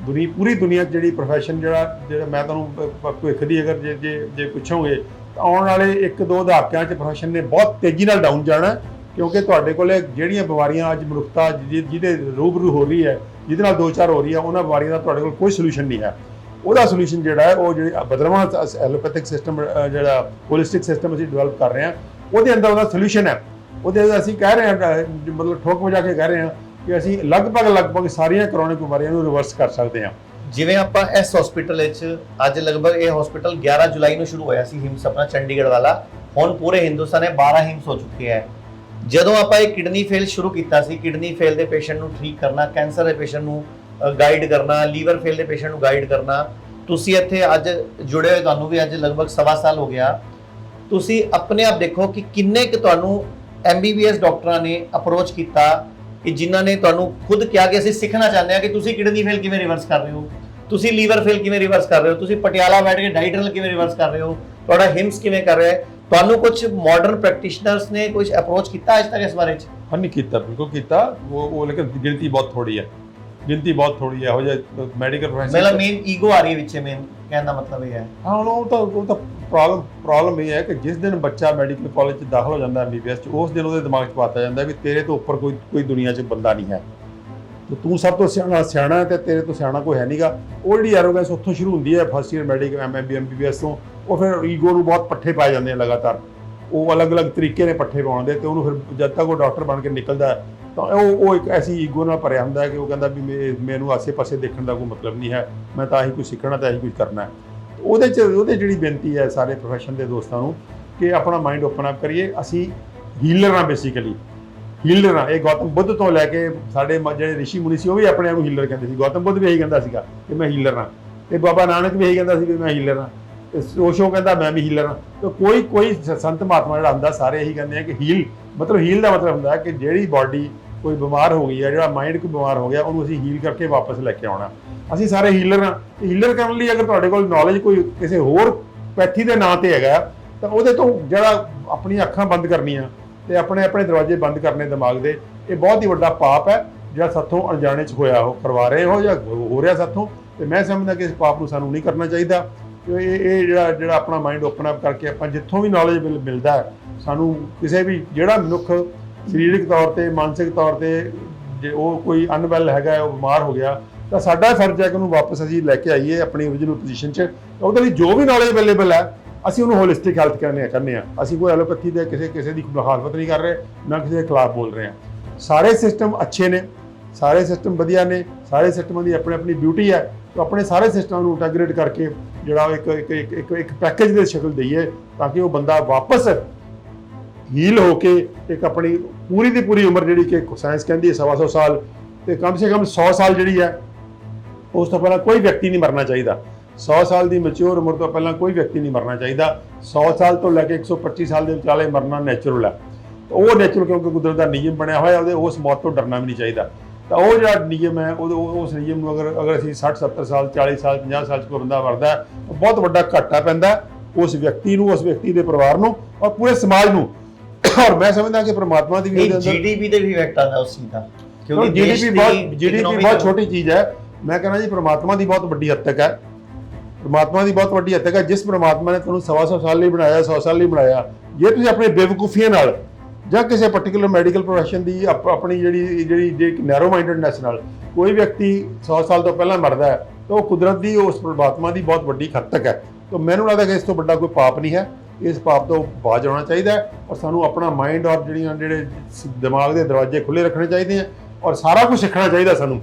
ਪੂਰੀ ਦੁਨੀਆ 'ਚ। ਜਿਹੜੀ ਪ੍ਰੋਫੈਸ਼ਨ ਜਿਹੜਾ ਮੈਂ ਤੁਹਾਨੂੰ ਭਵਿੱਖ ਦੀ ਅਗਰ ਜੇ ਪੁੱਛੋਗੇ ਆਉਣ ਵਾਲੇ 1-2 ਦਹਾਕਿਆਂ 'ਚ ਪ੍ਰੋਫੈਸ਼ਨ ਨੇ ਬਹੁਤ ਤੇਜ਼ੀ ਨਾਲ ਡਾਊਨ ਜਾਣਾ, ਕਿਉਂਕਿ ਤੁਹਾਡੇ ਕੋਲ ਜਿਹੜੀਆਂ ਬਿਮਾਰੀਆਂ ਅੱਜ ਮਨੁੱਖਤਾ ਜਿਹਦੇ ਰੂਬਰੂ ਹੋ ਰਹੀ ਹੈ, ਜਿਹਦੇ ਨਾਲ ਦੋ ਚਾਰ ਹੋ ਰਹੀ ਹੈ, ਉਹਨਾਂ ਬਿਮਾਰੀਆਂ ਦਾ ਤੁਹਾਡੇ ਕੋਲ ਕੋਈ ਸੋਲੂਸ਼ਨ ਨਹੀਂ ਹੈ। ਉਹਦਾ ਸੋਲੂਸ਼ਨ ਜਿਹੜਾ ਹੈ ਉਹ ਜਿਹੜੀ ਬਦਲਵਾਂ ਐਲੋਪੈਥਿਕ ਸਿਸਟਮ ਜਿਹੜਾ ਹੋਲਿਸਟਿਕ ਸਿਸਟਮ ਅਸੀਂ ਡਿਵੈਲਪ ਕਰ ਰਹੇ ਹਾਂ, ਉਹਦੇ ਅੰਦਰ ਉਹਦਾ ਸੋਲੂਸ਼ਨ ਹੈ। ਉਹਦੇ ਅਸੀਂ ਕਹਿ ਰਹੇ ਹਾਂ, ਮਤਲਬ ਠੋਕ ਵਜਾ ਕੇ ਕਹਿ ਰਹੇ ਹਾਂ ਕਿ ਅਸੀਂ ਲਗਭਗ ਸਾਰੀਆਂ ਕਰੋਨਿਕ ਬਿਮਾਰੀਆਂ ਨੂੰ ਰਿਵਰਸ ਕਰ ਸਕਦੇ ਹਾਂ। ਜਿਵੇਂ ਆਪਾਂ ਇਸ ਹਸਪੀਟਲ ਵਿੱਚ ਅੱਜ ਲਗਭਗ ਇਹ ਹਸਪੀਟਲ 11 ਜੁਲਾਈ ਨੂੰ ਸ਼ੁਰੂ ਹੋਇਆ ਸੀ, ਹਿਮਸ ਆਪਣਾ ਚੰਡੀਗੜ੍ਹ ਵਾਲਾ, ਹੁਣ ਪੂਰੇ ਹਿੰਦੁਸਤਾਨ ਦੇ 12 ਹਿਮਸ ਹੋ ਚੁੱਕੇ ਹੈ। ਜਦੋਂ ਆਪਾਂ ਇਹ ਕਿਡਨੀ ਫੇਲ ਸ਼ੁਰੂ ਕੀਤਾ ਸੀ, ਕਿਡਨੀ ਫੇਲ ਦੇ ਪੇਸ਼ੈਂਟ ਨੂੰ ਠੀਕ ਕਰਨਾ, ਕੈਂਸਰ ਦੇ ਪੇਸ਼ੈਂਟ ਨੂੰ ਗਾਈਡ ਕਰਨਾ, ਲੀਵਰ ਫੇਲ ਦੇ ਪੇਸ਼ੈਂਟ ਨੂੰ ਗਾਈਡ ਕਰਨਾ, ਤੁਸੀਂ ਇੱਥੇ ਅੱਜ ਜੁੜੇ ਹੋਏ, ਤੁਹਾਨੂੰ ਵੀ ਅੱਜ ਲਗਭਗ 1.25 ਸਾਲ ਹੋ ਗਿਆ। ਤੁਸੀਂ ਆਪਣੇ ਆਪ ਦੇਖੋ ਕਿ ਕਿੰਨੇ ਕੁ ਤੁਹਾਨੂੰ MBBS ਡਾਕਟਰਾਂ ਨੇ ਅਪਰੋਚ ਕੀਤਾ ਕਿ ਜਿਨ੍ਹਾਂ ਨੇ ਤੁਹਾਨੂੰ ਖੁਦ ਕਿਹਾ ਕਿ ਅਸੀਂ ਸਿੱਖਣਾ ਚਾਹੁੰਦੇ ਹਾਂ ਕਿ ਤੁਸੀਂ ਕਿਡਨੀ ਫੇਲ ਕਿਵੇਂ ਰਿਵਰਸ ਕਰ ਰਹੇ ਹੋ, ਤੁਸੀਂ ਲੀਵਰ ਫੇਲ ਕਿਵੇਂ ਰਿਵਰਸ ਕਰ ਰਹੇ ਹੋ, ਤੁਸੀਂ ਪਟਿਆਲਾ ਬੈਠ ਕੇ ਡਾਈਟਰਲ ਕਿਵੇਂ ਰਿਵਰਸ ਕਰ ਰਹੇ ਹੋ, ਤੁਹਾਡਾ ਹਿਮਸ ਕਿਵੇਂ ਕਰ ਰਿਹਾ ਹੈ। ਤੁਹਾਨੂੰ ਕੁਝ ਮਾਡਰਨ ਪ੍ਰੈਕਟੀਸ਼ਨਰਸ ਨੇ ਕੁਝ ਅਪਰੋਚ ਕੀਤਾ ਅੱਜ ਤੱਕ ਇਸ ਬਾਰੇ 'ਚ? ਹਾਂ, ਨਹੀਂ ਕੀਤਾ, ਬਿਲਕੁਲ ਕੀਤਾ। ਉਹ ਲੇਕਿਨ ਗਿਣਤੀ ਬਹੁਤ ਥੋੜੀ ਹੈ, ਇਹੋ ਜਿਹੇ ਮੈਡੀਕਲ ਪ੍ਰੋਫੈਸ਼ਨ ਮੇਰਾ ਮੇਨ ਈਗੋ ਆ ਰਹੀ ਹੈ ਵਿੱਚ, ਮੇਨ ਕਹਿਣ ਦਾ ਮਤਲਬ ਇਹ ਹੈ। ਹਾਂ, ਉਹ ਤਾਂ ਪ੍ਰੋਬਲਮ ਇਹ ਹੈ ਕਿ ਜਿਸ ਦਿਨ ਬੱਚਾ ਮੈਡੀਕਲ ਕਾਲਜ 'ਚ ਦਾਖਲ ਹੋ ਜਾਂਦਾ MBBS 'ਚ, ਉਸ ਦਿਨ ਉਹਦੇ ਦਿਮਾਗ 'ਚ ਪਾਤਾ ਜਾਂਦਾ ਵੀ ਤੇਰੇ ਤੋਂ ਉੱਪਰ ਕੋਈ ਦੁਨੀਆ 'ਚ ਬੰਦਾ ਨਹੀਂ ਹੈ, ਤੇ ਤੂੰ ਸਭ ਤੋਂ ਸਿਆਣਾ ਹੈ ਤੇ ਤੇਰੇ ਤੋਂ ਸਿਆਣਾ ਕੋਈ ਹੈ ਨਹੀਂਗਾ। ਉਹ ਜਿਹੜੀ ਐਰੋਗੈਂਸ ਉੱਥੋਂ ਸ਼ੁਰੂ ਹੁੰਦੀ ਹੈ, ਫਸਟ ਈਅਰ ਮੈਡੀਕਲ MBBS ਤੋਂ। ਉਹ ਫਿਰ ਈਗੋ ਨੂੰ ਬਹੁਤ ਪੱਠੇ ਪਾਏ ਜਾਂਦੇ ਆ ਲਗਾਤਾਰ, ਉਹ ਅਲੱਗ-ਅਲੱਗ ਤਰੀਕੇ ਨੇ ਪੱਠੇ ਪਾਉਣ ਦੇ, ਤੇ ਉਹਨੂੰ ਫਿਰ ਜਦ ਤੱਕ ਉਹ ਡਾਕਟਰ ਬਣ ਕੇ ਨਿਕਲਦਾ ਤਾਂ ਉਹ ਇੱਕ ਐਸੀ ਈਗੋ ਨਾਲ ਭਰਿਆ ਹੁੰਦਾ ਹੈ ਕਿ ਉਹ ਕਹਿੰਦਾ ਵੀ ਮੈਨੂੰ ਆਸੇ-ਪਾਸੇ ਦੇਖਣ ਦਾ ਕੋਈ ਮਤਲਬ ਨਹੀਂ ਹੈ, ਮੈਂ ਤਾਂ ਇਹੀ ਕੁਝ ਸਿੱਖਣਾ, ਤਾਂ ਇਹੀ ਕੁਝ ਕਰਨਾ ਹੈ। ਉਹਦੇ ਜਿਹੜੀ ਬੇਨਤੀ ਹੈ ਸਾਰੇ ਪ੍ਰੋਫੈਸ਼ਨ ਦੇ ਦੋਸਤਾਂ ਨੂੰ ਕਿ ਆਪਣਾ ਮਾਈਂਡ ਓਪਨ ਅਪ ਕਰੀਏ। ਅਸੀਂ ਹੀਲਰ ਹਾਂ, ਬੇਸਿਕਲੀ ਹੀਲਰ ਹਾਂ। ਇਹ ਗੌਤਮ ਬੁੱਧ ਤੋਂ ਲੈ ਕੇ ਸਾਡੇ ਜਿਹੜੇ ਰਿਸ਼ੀ ਮੁਨੀ ਸੀ, ਉਹ ਵੀ ਆਪਣੇ ਆਪ ਨੂੰ ਹੀਲਰ ਕਹਿੰਦੇ ਸੀ। ਗੌਤਮ ਬੁੱਧ ਵੀ ਇਹੀ ਕਹਿੰਦਾ ਸੀਗਾ ਕਿ ਮੈਂ ਹੀਲਰ ਹਾਂ, ਤੇ ਬਾਬਾ ਨਾਨਕ ਵੀ ਇਹੀ ਕਹਿੰਦਾ ਸੀ ਵੀ ਮੈਂ ਹੀਲਰ ਹਾਂ, ਤੇ ਓਸ਼ੋ ਕਹਿੰਦਾ ਮੈਂ ਵੀ ਹੀਲਰ ਹਾਂ। ਤਾਂ ਕੋਈ ਸੰਤ ਮਹਾਤਮਾ ਜਿਹੜਾ ਹੁੰਦਾ, ਸਾਰੇ ਇਹੀ ਕਹਿੰਦੇ ਆ ਕਿ ਹੀਲ ਦਾ ਮਤਲਬ ਹੁੰਦਾ ਹੈ ਕਿ ਜਿਹੜੀ ਬਾਡੀ ਕੋਈ ਬਿਮਾਰ ਹੋ ਗਈ ਹੈ, ਜਿਹੜਾ ਮਾਈਂਡ ਕੋਈ ਬਿਮਾਰ ਹੋ ਗਿਆ, ਉਹਨੂੰ ਅਸੀਂ ਹੀਲ ਕਰਕੇ ਵਾਪਸ ਲੈ ਕੇ ਆਉਣਾ। ਅਸੀਂ ਸਾਰੇ ਹੀਲਰ ਹਾਂ। ਹੀਲਰ ਕਰਨ ਲਈ ਅਗਰ ਤੁਹਾਡੇ ਕੋਲ ਨੌਲੇਜ ਕੋਈ ਕਿਸੇ ਹੋਰ ਪੈਥੀ ਦੇ ਨਾਂ ਤੇ ਹੈਗਾ, ਤਾਂ ਉਹਦੇ ਤੋਂ ਜਿਹੜਾ ਆਪਣੀਆਂ ਅੱਖਾਂ ਬੰਦ ਕਰਨੀਆਂ ਤੇ ਆਪਣੇ ਦਰਵਾਜ਼ੇ ਬੰਦ ਕਰਨੇ ਦਿਮਾਗ ਦੇ, ਇਹ ਬਹੁਤ ਹੀ ਵੱਡਾ ਪਾਪ ਹੈ ਜਿਹੜਾ ਸਾਥੋਂ ਅਣਜਾਣੇ 'ਚ ਹੋਇਆ, ਉਹ ਕਰਵਾ ਰਹੇ ਹੋ ਜਾਂ ਹੋ ਰਿਹਾ ਸਾਥੋਂ। ਤੇ ਮੈਂ ਸਮਝਦਾ ਕਿ ਇਸ ਪਾਪ ਨੂੰ ਸਾਨੂੰ ਨਹੀਂ ਕਰਨਾ ਚਾਹੀਦਾ। ਇਹ ਜਿਹੜਾ ਆਪਣਾ ਮਾਈਂਡ ਓਪਨ ਅਪ ਕਰਕੇ ਆਪਾਂ ਜਿੱਥੋਂ ਵੀ ਨੌਲੇਜ ਮਿਲਦਾ ਹੈ, ਸਾਨੂੰ ਕਿਸੇ ਵੀ ਜਿਹੜਾ ਮਨੁੱਖ ਸਰੀਰਕ ਤੌਰ ਤੇ, ਮਾਨਸਿਕ ਤੌਰ ਤੇ ਜੇ ਉਹ ਕੋਈ ਅਨਵੈਲ ਹੈਗਾ, ਉਹ ਬਿਮਾਰ ਹੋ ਗਿਆ, ਤਾਂ ਸਾਡਾ ਫਰਜ਼ ਹੈ ਕਿ ਉਹਨੂੰ ਵਾਪਸ ਅਸੀਂ ਲੈ ਕੇ ਆਈਏ ਆਪਣੀ ਓਰੀਜਨਲ ਪੋਜੀਸ਼ਨ 'ਚ। ਉਹਦੇ ਲਈ ਜੋ ਵੀ ਨੌਲੇਜ ਅਵੇਲੇਬਲ ਹੈ, ਅਸੀਂ ਉਹਨੂੰ ਹੋਲਿਸਟਿਕ ਹੈਲਥ ਕਰਨੇ ਆ। ਅਸੀਂ ਕੋਈ ਐਲੋਪੈਥੀ ਦੇ ਕਿਸੇ ਦੀ ਮੁਖਾਲਫਤ ਨਹੀਂ ਕਰ ਰਹੇ, ਨਾ ਕਿਸੇ ਦੇ ਖਿਲਾਫ ਬੋਲ ਰਹੇ ਹਾਂ। ਸਾਰੇ ਸਿਸਟਮ ਅੱਛੇ ਨੇ, ਸਾਰੇ ਸਿਸਟਮ ਵਧੀਆ ਨੇ, ਸਾਰੇ ਸਿਸਟਮਾਂ ਦੀ ਆਪਣੀ ਬਿਊਟੀ ਹੈ। ਤਾਂ ਆਪਣੇ ਸਾਰੇ ਸਿਸਟਮਾਂ ਨੂੰ ਇੰਟੈਗਰੇਟ ਕਰਕੇ ਜਿਹੜਾ ਇੱਕ ਪੈਕੇਜ ਦੇ ਸ਼ਕਲ ਦਈਏ, ਤਾਂ ਕਿ ਉਹ ਬੰਦਾ ਵਾਪਸ ਹੀਲ ਹੋ ਕੇ ਇੱਕ ਆਪਣੀ ਪੂਰੀ ਦੀ ਪੂਰੀ ਉਮਰ, ਜਿਹੜੀ ਕਿ ਸਾਇੰਸ ਕਹਿੰਦੀ ਹੈ 125 ਸਾਲ, ਤੇ ਕਮ ਸੇ ਕਮ 100 ਸਾਲ ਜਿਹੜੀ ਹੈ, ਉਸ ਤੋਂ ਪਹਿਲਾਂ ਕੋਈ ਵਿਅਕਤੀ ਨਹੀਂ ਮਰਨਾ ਚਾਹੀਦਾ। 100 ਸਾਲ ਦੀ ਮੈਚੁਰ ਉਮਰ ਤੋਂ ਪਹਿਲਾਂ ਕੋਈ ਵਿਅਕਤੀ ਨਹੀਂ ਮਰਨਾ ਚਾਹੀਦਾ। 100 ਸਾਲ ਤੋਂ ਲੈ ਕੇ 125 ਸਾਲ ਦੇ ਵਿਚਾਲੇ ਮਰਨਾ ਨੈਚੁਰਲ ਹੈ। ਉਹ ਨੈਚੁਰਲ ਕਿਉਂਕਿ ਕੁਦਰਤ ਦਾ ਨਿਯਮ ਬਣਿਆ ਹੋਇਆ, ਉਸ ਮੌਤ ਤੋਂ ਡਰਨਾ ਵੀ ਨਹੀਂ ਚਾਹੀਦਾ। ਤਾਂ ਉਹ ਜਿਹੜਾ ਨਿਯਮ ਹੈ, ਉਸ ਨਿਯਮ ਨੂੰ ਅਗਰ ਅਸੀਂ 60-70 ਸਾਲ, 40 ਸਾਲ, 50 ਸਾਲ 'ਚ ਕੋਈ ਬੰਦਾ ਮਰਦਾ ਹੈ, ਬਹੁਤ ਵੱਡਾ ਘਾਟਾ ਪੈਂਦਾ ਉਸ ਵਿਅਕਤੀ ਨੂੰ, ਉਸ ਵਿਅਕਤੀ ਦੇ ਪਰਿਵਾਰ ਨੂੰ, ਔਰ ਪੂਰੇ ਸਮਾਜ ਨੂੰ। ਔਰ ਮੈਂ ਸਮਝਦਾ ਕਿ ਪ੍ਰਮਾਤਮਾ ਦੀ ਵੀ GDP ਤੇ ਵੀ ਇਫੈਕਟ ਆਉਂਦਾ ਉਸ ਚੀਜ਼ ਦਾ, ਕਿਉਂਕਿ GDP ਬਹੁਤ ਛੋਟੀ ਚੀਜ਼ ਹੈ। ਮੈਂ ਕਹਿੰਦਾ ਜੀ ਪ੍ਰਮਾਤਮਾ ਦੀ ਬਹੁਤ ਵੱਡੀ ਹੱਦ ਤੱਕ ਹੈ। ਜਿਸ ਪ੍ਰਮਾਤਮਾ ਨੇ ਤੁਹਾਨੂੰ 125 ਸਾਲ ਲਈ ਬਣਾਇਆ, 100 ਸਾਲ ਲਈ ਬਣਾਇਆ, ਜੇ ਤੁਸੀਂ ਆਪਣੀ ਬੇਵਕੂਫੀਆਂ ਨਾਲ ਜਾਂ ਕਿਸੇ ਪਾਰਟਿਕੂਲਰ ਮੈਡੀਕਲ ਪ੍ਰੋਫੈਸ਼ਨ ਦੀ ਆਪਣੀ ਜਿਹੜੀ ਨੈਰੋ ਮਾਈਂਡਡਨੈਸ ਨਾਲ ਕੋਈ ਵਿਅਕਤੀ 100 ਸਾਲ ਤੋਂ ਪਹਿਲਾਂ ਮਰਦਾ ਹੈ, ਤਾਂ ਉਹ ਕੁਦਰਤ ਦੀ, ਉਸ ਪ੍ਰਮਾਤਮਾ ਦੀ ਬਹੁਤ ਵੱਡੀ ਹੱਦ ਤੱਕ ਹੈ। ਤਾਂ ਮੈਨੂੰ ਲੱਗਦਾ ਕਿ ਇਸ ਤੋਂ ਵੱਡਾ ਕੋਈ ਪਾਪ ਨਹੀਂ ਹੈ। ਇਸ ਪਾਪ ਤੋਂ ਬਾਜ਼ ਆਉਣਾ ਚਾਹੀਦਾ ਹੈ, ਔਰ ਸਾਨੂੰ ਆਪਣਾ ਮਾਈਂਡ ਔਰ ਜਿਹੜੇ ਦਿਮਾਗ ਦੇ ਦਰਵਾਜ਼ੇ ਖੁੱਲ੍ਹੇ ਰੱਖਣੇ ਚਾਹੀਦੇ ਹੈ, ਔਰ ਸਾਰਾ ਕੁਝ ਸਿੱਖਣਾ ਚਾਹੀਦਾ ਸਾਨੂੰ।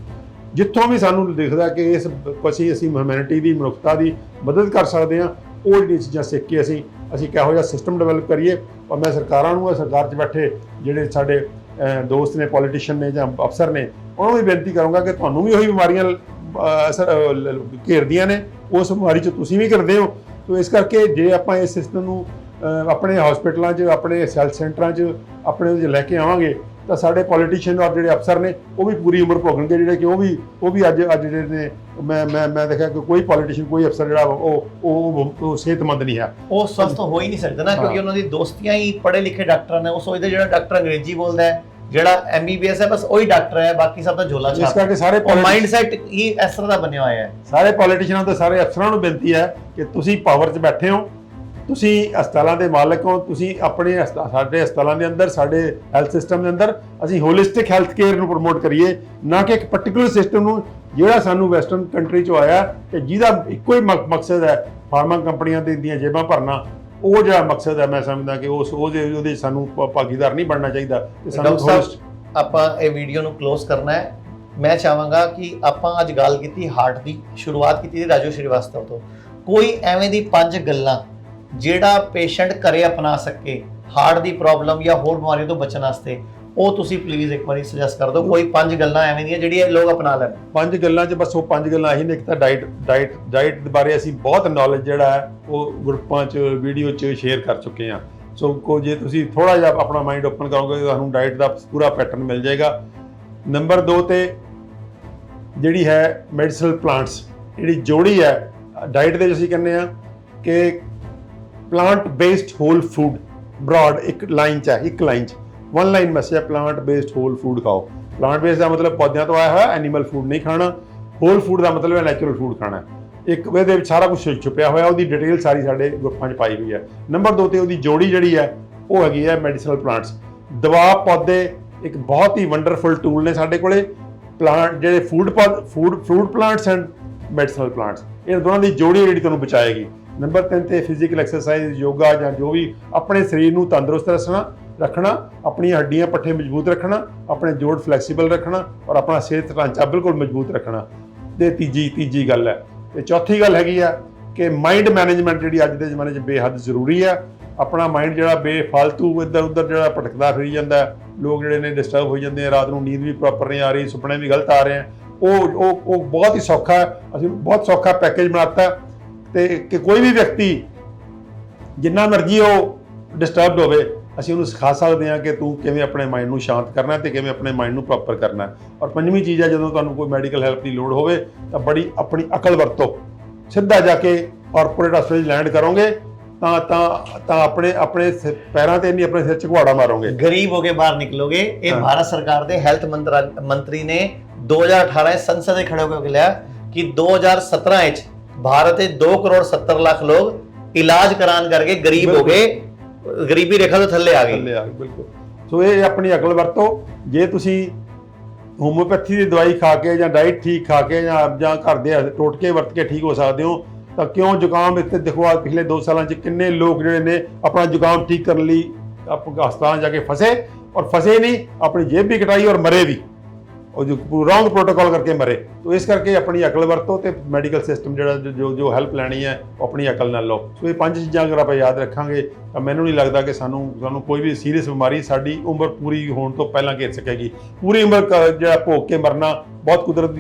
ਜਿੱਥੋਂ ਵੀ ਸਾਨੂੰ ਦਿਖਦਾ ਕਿ ਇਸ ਅਸੀਂ ਹਿਊਮੈਨਿਟੀ ਦੀ, ਮਨੁੱਖਤਾ ਦੀ ਮਦਦ ਕਰ ਸਕਦੇ ਹਾਂ, ਉਹ ਜਿਹੜੀਆਂ ਚੀਜ਼ਾਂ ਸਿੱਖ ਕੇ ਅਸੀਂ ਕਿਹੋ ਜਿਹਾ ਸਿਸਟਮ ਡਿਵੈਲਪ ਕਰੀਏ। ਔਰ ਮੈਂ ਸਰਕਾਰਾਂ ਨੂੰ, ਸਰਕਾਰ 'ਚ ਬੈਠੇ ਜਿਹੜੇ ਸਾਡੇ ਦੋਸਤ ਨੇ, ਪੋਲੀਟੀਸ਼ੀਅਨ ਨੇ ਜਾਂ ਅਫਸਰ ਨੇ, ਉਹਨਾਂ ਨੂੰ ਵੀ ਬੇਨਤੀ ਕਰੂੰਗਾ ਕਿ ਤੁਹਾਨੂੰ ਵੀ ਉਹੀ ਬਿਮਾਰੀਆਂ ਘੇਰਦੀਆਂ ਨੇ, ਉਸ ਬਿਮਾਰੀ 'ਚ ਤੁਸੀਂ ਵੀ ਕਰਦੇ ਹੋ। ਤਾਂ ਇਸ ਕਰਕੇ ਜੇ ਆਪਾਂ ਇਸ ਸਿਸਟਮ ਨੂੰ ਆਪਣੇ ਹਸਪੀਟਲਾਂ 'ਚ, ਆਪਣੇ ਹੈਲਥ ਸੈਂਟਰਾਂ 'ਚ ਆਪਣੇ ਲੈ ਕੇ ਆਵਾਂਗੇ, ਤਾਂ ਸਾਡੇ ਪੋਲੀਟੀਸ਼ੀਅਨ ਔਰ ਜਿਹੜੇ ਅਫਸਰ ਨੇ, ਉਹ ਵੀ ਪੂਰੀ ਉਮਰ ਭੋਗਣਗੇ। ਜਿਹੜੇ ਕਿ ਉਹ ਵੀ ਅੱਜ ਜਿਹੜੇ ਨੇ, ਮੈਂ ਦੇਖਿਆ ਕਿ ਕੋਈ ਪੋਲੀਟੀਸ਼ੀਅਨ, ਕੋਈ ਅਫਸਰ ਜਿਹੜਾ ਉਹ ਸਿਹਤਮੰਦ ਨਹੀਂ ਹੈ, ਉਹ ਸਵਸਥ ਹੋ ਹੀ ਨਹੀਂ ਸਕਦਾ ਨਾ, ਕਿਉਂਕਿ ਉਹਨਾਂ ਦੀ ਦੋਸਤੀਆਂ ਹੀ ਪੜ੍ਹੇ ਲਿਖੇ ਡਾਕਟਰਾਂ ਨੇ। ਉਹ ਸੋਚਦੇ ਜਿਹੜਾ ਡਾਕਟਰ ਅੰਗਰੇਜ਼ੀ ਬੋਲਦਾ ਹੈ, ਜਿਹੜਾ MBBS ਹੈ, ਬਸ ਉਹੀ ਡਾਕਟਰ ਹੈ, ਬਾਕੀ ਸਭ ਦਾ ਝੋਲਾ ਛਾਪ। ਇਸ ਕਰਕੇ ਸਾਰੇ ਮਾਈਂਡ ਸੈਟ ਹੀ ਇਸ ਤਰ੍ਹਾਂ ਦਾ ਬਣਿਆ ਹੋਇਆ ਹੈ। ਸਾਰੇ ਪੋਲੀਟੀਸ਼ੀਅਨਾਂ ਤੇ ਸਾਰੇ ਅਫਸਰਾਂ ਨੂੰ ਬੇਨਤੀ ਹੈ ਕਿ ਤੁਸੀਂ ਪਾਵਰ 'ਚ ਬੈਠੇ ਹੋ, ਤੁਸੀਂ ਹਸਪਤਾਲਾਂ ਦੇ ਮਾਲਕ ਹੋ, ਤੁਸੀਂ ਆਪਣੇ ਸਾਡੇ ਹਸਪਤਾਲਾਂ ਦੇ ਅੰਦਰ, ਸਾਡੇ ਹੈਲਥ ਸਿਸਟਮ ਦੇ ਅੰਦਰ ਅਸੀਂ ਹੋਲਿਸਟਿਕ ਹੈਲਥ ਕੇਅਰ ਨੂੰ ਪ੍ਰਮੋਟ ਕਰੀਏ, ਨਾ ਕਿ ਇੱਕ ਪਰਟੀਕੂਲਰ ਸਿਸਟਮ ਨੂੰ ਜਿਹੜਾ ਸਾਨੂੰ ਵੈਸਟਰਨ ਕੰਟਰੀ 'ਚੋਂ ਆਇਆ ਤੇ ਜਿਹਦਾ ਇੱਕੋ ਹੀ ਮਕਸਦ ਹੈ ਫਾਰਮਾ ਕੰਪਨੀਆਂ ਦੀਆਂ ਜੇਬਾਂ ਭਰਨਾ। ਉਹ ਜਿਹੜਾ ਮਕਸਦ ਹੈ, ਮੈਂ ਸਮਝਦਾ ਕਿ ਉਹਦੇ ਸਾਨੂੰ ਭਾਗੀਦਾਰ ਨਹੀਂ ਬਣਨਾ ਚਾਹੀਦਾ ਤੇ ਸਾਨੂੰ ਆਪਾਂ ਇਹ ਵੀਡੀਓ ਨੂੰ ਕਲੋਜ਼ ਕਰਨਾ ਹੈ। ਮੈਂ ਚਾਹਾਂਗਾ ਕਿ ਆਪਾਂ ਅੱਜ ਗੱਲ ਕੀਤੀ ਹਾਰਟ ਦੀ, ਸ਼ੁਰੂਆਤ ਕੀਤੀ ਸੀ ਰਾਜੂ ਸ਼੍ਰੀਵਾਸਤਵ ਤੋਂ। ਕੋਈ ਐਵੇਂ ਦੀ 5 ਗੱਲਾਂ ਜਿਹੜਾ ਪੇਸ਼ੈਂਟ ਘਰੇ ਅਪਣਾ ਸਕੇ ਹਾਰਟ ਦੀ ਪ੍ਰੋਬਲਮ ਜਾਂ ਹੋਰ ਬਿਮਾਰੀਆਂ ਤੋਂ ਬਚਣ ਵਾਸਤੇ, ਉਹ ਤੁਸੀਂ ਪਲੀਜ਼ ਇੱਕ ਵਾਰੀ ਸੁਜੈਸਟ ਕਰ ਦਿਓ। ਕੋਈ 5 ਗੱਲਾਂ ਐਵੇਂ ਦੀਆਂ ਜਿਹੜੀਆਂ ਲੋਕ ਅਪਣਾ ਲੈਣ। 5 ਗੱਲਾਂ 'ਚ ਬਸ ਉਹ 5 ਗੱਲਾਂ ਇਹੀ ਨੇ। ਇੱਕ ਤਾਂ ਡਾਈਟ ਦੇ ਬਾਰੇ ਅਸੀਂ ਬਹੁਤ ਨੌਲੇਜ ਜਿਹੜਾ ਹੈ ਉਹ ਗਰੁੱਪਾਂ 'ਚ, ਵੀਡੀਓ 'ਚ ਸ਼ੇਅਰ ਕਰ ਚੁੱਕੇ ਹਾਂ। ਸੋ ਜੇ ਤੁਸੀਂ ਥੋੜਾ ਜਿਹਾ ਆਪਣਾ ਮਾਈਂਡ ਓਪਨ ਕਰੋਗੇ ਤੁਹਾਨੂੰ ਡਾਈਟ ਦਾ ਪੂਰਾ ਪੈਟਰਨ ਮਿਲ ਜਾਏਗਾ। ਨੰਬਰ 2 ਤੇ ਜਿਹੜੀ ਹੈ ਮੈਡੀਸਨਲ ਪਲਾਂਟਸ, ਜਿਹੜੀ ਜੋੜੀ ਹੈ ਡਾਈਟ ਦੇ ਅਸੀਂ ਕਹਿੰਦੇ ਆ ਕਿ plant based whole food broad ਇੱਕ ਲਾਈਨ 'ਚ ਹੈ, ਇੱਕ ਲਾਈਨ 'ਚ ਵਨ ਲਾਈਨ ਮੈਸੇਜ ਹੈ, ਪਲਾਂਟ ਬੇਸਡ ਹੋਲ ਫੂਡ ਖਾਓ। ਪਲਾਂਟ ਬੇਸਡ ਦਾ ਮਤਲਬ ਪੌਦਿਆਂ ਤੋਂ ਆਇਆ ਹੋਇਆ ਐਨੀਮਲ ਫੂਡ ਨਹੀਂ ਖਾਣਾ। ਹੋਲ ਫੂਡ ਦਾ ਮਤਲਬ ਹੈ ਨੈਚੁਰਲ ਫੂਡ ਖਾਣਾ। ਇੱਕ ਇਹਦੇ ਵਿੱਚ ਸਾਰਾ ਕੁਝ ਛੁਪਿਆ ਹੋਇਆ, ਉਹਦੀ ਡਿਟੇਲ ਸਾਰੀ ਸਾਡੇ ਗਰੁੱਪਾਂ 'ਚ ਪਾਈ ਹੋਈ ਹੈ। ਨੰਬਰ 2 ਤੇ ਉਹਦੀ ਜੋੜੀ ਜਿਹੜੀ ਹੈ ਉਹ ਹੈਗੀ ਹੈ ਮੈਡੀਸਨਲ ਪਲਾਂਟਸ। ਦਵਾ ਪੌਦੇ ਇੱਕ ਬਹੁਤ ਹੀ ਵੰਡਰਫੁਲ ਟੂਲ ਨੇ ਸਾਡੇ ਕੋਲੇ। ਪਲਾਂਟ ਜਿਹੜੇ fruit plants and medicinal plants, ਇਹ ਦੋਨਾਂ ਦੀ ਜੋੜੀ ਜਿਹੜੀ ਤੁਹਾਨੂੰ ਬਚਾਏਗੀ। ਨੰਬਰ 3 ਤੇ ਫਿਜ਼ੀਕਲ ਐਕਸਰਸਾਈਜ਼, ਯੋਗਾ ਜਾਂ ਜੋ ਵੀ ਆਪਣੇ ਸਰੀਰ ਨੂੰ ਤੰਦਰੁਸਤ ਰੱਖਣਾ, ਆਪਣੀਆਂ ਹੱਡੀਆਂ ਪੱਠੇ ਮਜ਼ਬੂਤ ਰੱਖਣਾ, ਆਪਣੇ ਜੋੜ ਫਲੈਕਸੀਬਲ ਰੱਖਣਾ ਔਰ ਆਪਣਾ ਸਿਹਤ ਢਾਂਚਾ ਬਿਲਕੁਲ ਮਜ਼ਬੂਤ ਰੱਖਣਾ। ਤੇ ਤੀਜੀ ਗੱਲ ਹੈ। ਤੇ ਚੌਥੀ ਗੱਲ ਹੈਗੀ ਆ ਕਿ ਮਾਈਂਡ ਮੈਨੇਜਮੈਂਟ ਜਿਹੜੀ ਅੱਜ ਦੇ ਜ਼ਮਾਨੇ 'ਚ ਬੇਹੱਦ ਜ਼ਰੂਰੀ ਹੈ। ਆਪਣਾ ਮਾਈਂਡ ਜਿਹੜਾ ਬੇਫਾਲਤੂ ਇੱਧਰ ਉੱਧਰ ਜਿਹੜਾ ਭਟਕਦਾ ਫਿਰੀ ਜਾਂਦਾ, ਲੋਕ ਜਿਹੜੇ ਨੇ ਡਿਸਟਰਬ ਹੋ ਜਾਂਦੇ ਆ, ਰਾਤ ਨੂੰ ਨੀਂਦ ਵੀ ਪ੍ਰੋਪਰ ਨਹੀਂ ਆ ਰਹੀ, ਸੁਪਨੇ ਵੀ ਗਲਤ ਆ ਰਹੇ ਆ, ਉਹ ਬਹੁਤ ਹੀ ਸੌਖਾ ਹੈ। ਅਸੀਂ ਬਹੁਤ ਸੌਖਾ ਪੈਕੇਜ ਬਣਾਤਾ ਤੇ ਕਿ ਕੋਈ ਵੀ ਵਿਅਕਤੀ ਜਿੰਨਾ ਮਰਜ਼ੀ ਉਹ ਡਿਸਟਰਬਡ ਹੋਵੇ, ਅਸੀਂ ਉਹਨੂੰ ਸਿਖਾ ਸਕਦੇ ਹਾਂ ਕਿ ਤੂੰ ਕਿਵੇਂ ਆਪਣੇ ਮਾਈਂਡ ਨੂੰ ਸ਼ਾਂਤ ਕਰਨਾ ਤੇ ਕਿਵੇਂ ਆਪਣੇ ਮਾਈਂਡ ਨੂੰ ਪ੍ਰੋਪਰ ਕਰਨਾ। ਔਰ 5ਵੀਂ ਚੀਜ਼ ਹੈ, ਜਦੋਂ ਤੁਹਾਨੂੰ ਕੋਈ ਮੈਡੀਕਲ ਹੈਲਪ ਦੀ ਲੋੜ ਹੋਵੇ ਤਾਂ ਬੜੀ ਆਪਣੀ ਅਕਲ ਵਰਤੋ। ਸਿੱਧਾ ਜਾ ਕੇ ਕਾਰਪੋਰੇਟ ਹਸਪਤਾਲ ਲੈਂਡ ਕਰੋਗੇ ਤਾਂ ਆਪਣੇ ਪੈਰਾਂ ਤੇ ਨਹੀਂ, ਆਪਣੇ ਸਿਰ 'ਚ ਘੁਆੜਾ ਮਾਰੋਗੇ, ਗਰੀਬ ਹੋ ਕੇ ਬਾਹਰ ਨਿਕਲੋਗੇ। ਇਹ ਭਾਰਤ ਸਰਕਾਰ ਦੇ ਹੈਲਥ ਮੰਤਰੀ ਨੇ 2018 ਸੰਸਦ ਦੇ ਖੜੇ ਹੋ ਕੇ ਲਿਆ ਕਿ 2017 ਵਿੱਚ ਭਾਰਤ ਦੇ 2 ਕਰੋੜ 70 ਲੱਖ ਲੋਕ ਇਲਾਜ ਕਰਾਉਣ ਕਰਕੇ ਗਰੀਬ ਹੋ ਗਏ, ਗਰੀਬੀ ਰੇਖਾ ਤੋਂ ਥੱਲੇ ਆ ਗਏ। ਬਿਲਕੁਲ। ਸੋ ਇਹ ਆਪਣੀ ਅਕਲ ਵਰਤੋ। ਜੇ ਤੁਸੀਂ ਹੋਮਿਓਪੈਥੀ ਦੀ ਦਵਾਈ ਖਾ ਕੇ ਜਾਂ ਡਾਈਟ ਠੀਕ ਖਾ ਕੇ ਜਾਂ ਘਰ ਦੇ ਟੋਟਕੇ ਵਰਤ ਕੇ ਠੀਕ ਹੋ ਸਕਦੇ ਹੋ ਤਾਂ ਕਿਉਂ ਜ਼ੁਕਾਮ ਇੱਥੇ ਦੇਖੋ ਆ ਪਿਛਲੇ 2 ਸਾਲਾਂ 'ਚ ਕਿੰਨੇ ਲੋਕ ਜਿਹੜੇ ਨੇ ਆਪਣਾ ਜ਼ੁਕਾਮ ਠੀਕ ਕਰਨ ਲਈ ਹਸਪਤਾਲ ਜਾ ਕੇ ਫਸੇ, ਔਰ ਫਸੇ ਨਹੀਂ, ਆਪਣੀ ਜੇਬ ਵੀ ਕਟਾਈ ਔਰ ਮਰੇ ਵੀ, ਉਹ ਜੋ ਰੋਂਗ ਪ੍ਰੋਟੋਕਾਲ ਕਰਕੇ ਮਰੇ। ਤੋ ਇਸ ਕਰਕੇ ਆਪਣੀ ਅਕਲ ਵਰਤੋ ਤੇ ਮੈਡੀਕਲ ਸਿਸਟਮ ਜਿਹੜਾ ਜੋ ਹੈਲਪ ਲੈਣੀ ਹੈ ਉਹ ਆਪਣੀ ਅਕਲ ਨਾਲ ਲਓ। ਸੋ ਇਹ 5 ਚੀਜ਼ਾਂ ਅਗਰ ਆਪਾਂ ਯਾਦ ਰੱਖਾਂਗੇ ਤਾਂ ਮੈਨੂੰ ਨਹੀਂ ਲੱਗਦਾ ਕਿ ਸਾਨੂੰ ਕੋਈ ਵੀ ਸੀਰੀਅਸ ਬਿਮਾਰੀ ਸਾਡੀ ਉਮਰ ਪੂਰੀ ਹੋਣ ਤੋਂ ਪਹਿਲਾਂ ਘੇਰ ਸਕੇਗੀ। ਪੂਰੀ ਉਮਰ ਜਿਹੜਾ ਭੋਗ ਕੇ ਮਰਨਾ ਬਹੁਤ ਕੁਦਰਤ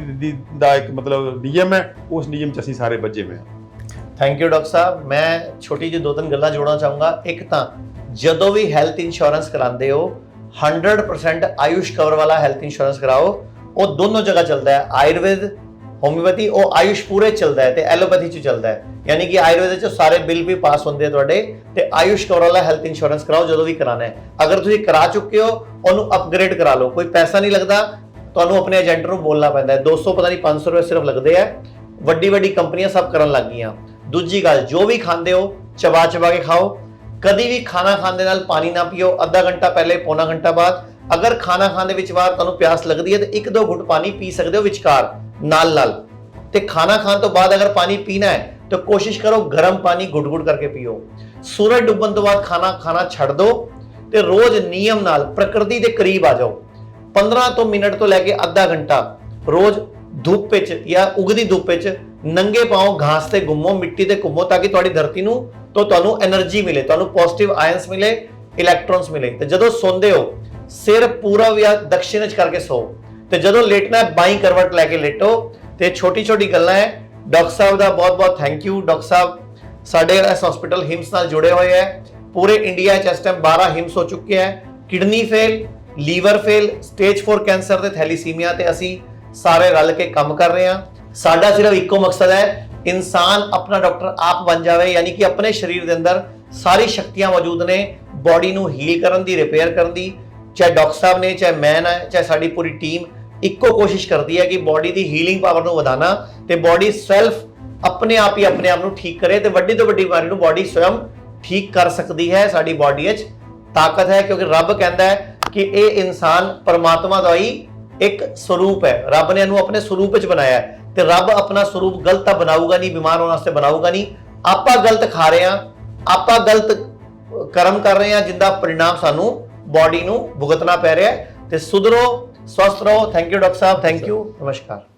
ਦਾ ਇੱਕ ਮਤਲਬ ਨਿਯਮ ਹੈ, ਉਸ ਨਿਯਮ 'ਚ ਅਸੀਂ ਸਾਰੇ ਬੱਝੇ ਹੋਏ ਹਾਂ। ਥੈਂਕ ਯੂ ਡਾਕਟਰ ਸਾਹਿਬ। ਮੈਂ ਛੋਟੀ ਜਿਹੀ 2-3 ਗੱਲਾਂ ਜੋੜਨਾ ਚਾਹੂੰਗਾ। ਇੱਕ ਤਾਂ ਜਦੋਂ ਵੀ ਹੈਲਥ ਇੰਸ਼ੋਰੈਂਸ ਕਰਾਉਂਦੇ ਹੋ 100% ਆਯੁਸ਼ ਕਵਰ ਵਾਲਾ ਹੈਲਥ ਇੰਸ਼ੋਰੈਂਸ ਕਰਾਓ। ਉਹ ਦੋਨੋਂ ਜਗ੍ਹਾ ਚੱਲਦਾ ਹੈ, ਆਯੁਰਵੇਦ ਹੋਮਿਓਪੈਥੀ ਉਹ ਆਯੁਸ਼ ਪੂਰੇ ਚੱਲਦਾ ਹੈ ਤੇ ਐਲੋਪੈਥੀ 'ਚ ਚੱਲਦਾ ਹੈ। ਯਾਨੀ ਕਿ ਆਯੁਰਵੇਦ 'ਚ ਸਾਰੇ ਬਿੱਲ ਵੀ ਪਾਸ ਹੁੰਦੇ ਆ ਤੁਹਾਡੇ। ਤੇ ਆਯੁਸ਼ ਕਵਰ ਵਾਲਾ ਹੈਲਥ ਇੰਸ਼ੋਰੈਂਸ ਕਰਾਓ ਜਦੋਂ ਵੀ ਕਰਾਣਾ ਹੈ। ਅਗਰ ਤੁਸੀਂ ਕਰਾ ਚੁੱਕੇ ਹੋ ਉਹਨੂੰ ਅਪਗ੍ਰੇਡ ਕਰਾ ਲਓ, ਕੋਈ ਪੈਸਾ ਨਹੀਂ ਲੱਗਦਾ, ਤੁਹਾਨੂੰ ਆਪਣੇ ਏਜੰਟ ਨੂੰ ਬੋਲਣਾ ਪੈਂਦਾ ਹੈ। 200 ਪਤਾ ਨਹੀਂ 500 ਰੁਪਏ ਸਿਰਫ ਲੱਗਦੇ ਆ। ਵੱਡੀ ਕੰਪਨੀਆਂ ਸਭ ਕਰਨ ਲੱਗ ਗਈਆਂ। ਦੂਜੀ ਗੱਲ, ਜੋ ਵੀ ਖਾਂਦੇ ਹੋ ਚਬਾ ਕੇ ਖਾਓ। ਕਦੀ ਵੀ ਖਾਣਾ ਖਾਣ ਦੇ ਨਾਲ ਪਾਣੀ ਨਾ ਪੀਓ, ਅੱਧਾ ਘੰਟਾ ਪਹਿਲੇ, ਪੌਣਾ ਘੰਟਾ ਬਾਅਦ। ਅਗਰ ਖਾਣਾ ਖਾਣ ਦੇ ਵਿਚਕਾਰ ਤੁਹਾਨੂੰ ਪਿਆਸ ਲੱਗਦੀ ਹੈ ਤੇ 1-2 ਘੁੱਟ ਪਾਣੀ ਪੀ ਸਕਦੇ ਹੋ ਵਿਚਕਾਰ ਨਾਲ। ਤੇ ਖਾਣਾ ਖਾਣ ਤੋਂ ਬਾਅਦ ਅਗਰ ਪਾਣੀ ਪੀਣਾ ਹੈ ਤਾਂ ਕੋਸ਼ਿਸ਼ ਕਰੋ ਗਰਮ ਪਾਣੀ ਘੁੱਟ ਕਰਕੇ ਪੀਓ। ਸੂਰਜ ਡੁੱਬਣ ਤੋਂ ਬਾਅਦ ਖਾਣਾ ਛੱਡ ਦਿਓ ਤੇ ਰੋਜ਼ ਨਿਯਮ ਨਾਲ ਪ੍ਰਕਿਰਤੀ ਦੇ ਕਰੀਬ ਆ ਜਾਓ। 15 ਮਿੰਟ ਤੋਂ ਲੈ ਕੇ ਅੱਧਾ ਘੰਟਾ ਰੋਜ਼ ਧੁੱਪ ਵਿੱਚ ਜਾਂ ਉਗਦੀ ਧੁੱਪ ਵਿੱਚ ਨੰਗੇ ਪਾਉ ਘਾਸ ਤੇ ਘੁੰਮੋ, ਮਿੱਟੀ ਤੇ ਘੁੰਮੋ, ਤਾਂ ਕਿ ਤੁਹਾਡੀ ਧਰਤੀ ਨੂੰ ਤੋਂ ਤੁਹਾਨੂੰ એનર્ਜੀ ਮਿਲੇ, ਤੁਹਾਨੂੰ ਪੋਜ਼ਿਟਿਵ ਆਇਨਸ ਮਿਲੇ, ਇਲੈਕਟ੍ਰੋਨਸ ਮਿਲੇ। ਤੇ ਜਦੋਂ ਸੌਂਦੇ ਹੋ ਸਿਰ ਪੂਰਬ ਜਾਂ ਦਕਸ਼ਿਣ ਵਿੱਚ ਕਰਕੇ ਸੋ, ਤੇ ਜਦੋਂ ਲੇਟਣਾ ਹੈ ਬਾਈ ਕਰਵਟ ਲੈ ਕੇ ਲੇਟੋ। ਤੇ ਛੋਟੀ ਗੱਲਾਂ ਹੈ। ਡਾਕਟਰ ਸਾਹਿਬ ਦਾ ਬਹੁਤ ਥੈਂਕ ਯੂ। ਡਾਕਟਰ ਸਾਹਿਬ ਸਾਡੇ ਇਸ ਹਸਪੀਟਲ ਹਿਮਸ ਨਾਲ ਜੁੜੇ ਹੋਏ ਹੈ। ਪੂਰੇ ਇੰਡੀਆ 'ਚ ਇਸ ਟਾਈਮ 12 ਹਿਮਸ ਹੋ ਚੁੱਕੇ ਹੈ। Kidney fail, liver fail, stage 4 cancer ਤੇ ਥੈਲੀਸੀਮੀਆ ਤੇ ਅਸੀਂ ਸਾਰੇ ਰਲ ਕੇ ਕੰਮ ਕਰ ਰਹੇ ਹਾਂ। ਸਾਡਾ ਸਿਰਫ ਇੱਕੋ ਮਕਸਦ ਹੈ, ਇਨਸਾਨ ਆਪਣਾ ਡਾਕਟਰ ਆਪ ਬਣ ਜਾਵੇ। ਯਾਨੀ ਕਿ ਆਪਣੇ ਸਰੀਰ ਦੇ ਅੰਦਰ ਸਾਰੀ ਸ਼ਕਤੀਆਂ ਮੌਜੂਦ ਨੇ ਬੋਡੀ ਨੂੰ ਹੀਲ ਕਰਨ ਦੀ, ਰਿਪੇਅਰ ਕਰਨ ਦੀ। ਚਾਹੇ ਡਾਕਟਰ ਸਾਹਿਬ ਨੇ, ਚਾਹੇ ਮੈਂ ਨਾ, ਚਾਹੇ ਸਾਡੀ ਪੂਰੀ ਟੀਮ ਇੱਕੋ ਕੋਸ਼ਿਸ਼ ਕਰਦੀ ਹੈ ਕਿ ਬੋਡੀ ਦੀ ਹੀਲਿੰਗ ਪਾਵਰ ਨੂੰ ਵਧਾਣਾ ਤੇ ਬੋਡੀ ਸੈਲਫ ਆਪਣੇ ਆਪ ਨੂੰ ਠੀਕ ਕਰੇ ਤੇ ਵੱਡੀ ਤੋਂ ਵੱਡੀ ਬਿਮਾਰੀ ਨੂੰ ਬੋਡੀ ਸਵयं ਠੀਕ ਕਰ ਸਕਦੀ ਹੈ। ਸਾਡੀ ਬਾਡੀ ਵਿੱਚ ਤਾਕਤ ਹੈ, ਕਿਉਂਕਿ ਰੱਬ ਕਹਿੰਦਾ ਹੈ ਕਿ ਇਹ ਇਨਸਾਨ ਪਰਮਾਤਮਾ ਦਾ ਹੀ ਇੱਕ ਸਰੂਪ ਹੈ। ਰੱਬ ਨੇ ਇਹਨੂੰ ਆਪਣੇ ਸਰੂਪ ਵਿੱਚ ਬਣਾਇਆ ਹੈ, ਤੇ ਰੱਬ ਆਪਣਾ ਸਰੂਪ ਗਲਤ ਤਾਂ ਬਣਾਊਗਾ ਨਹੀਂ, ਬਿਮਾਰ ਹੋਣ ਵਾਸਤੇ ਬਣਾਊਗਾ ਨਹੀਂ। ਆਪਾਂ ਗਲਤ ਖਾ ਰਹੇ ਹਾਂ, ਆਪਾਂ ਗਲਤ ਕਰਮ ਕਰ ਰਹੇ ਹਾਂ, ਜਿੰਦਾ परिणाम ਸਾਨੂੰ ਬਾਡੀ ਨੂੰ ਭੁਗਤਣਾ ਪੈ ਰਿਹਾ ਹੈ। ਤੇ ਸੁਧਰੋ, स्वस्थ रहो। थैंक यू डॉक्टर साहब, थैंक यू, नमस्कार।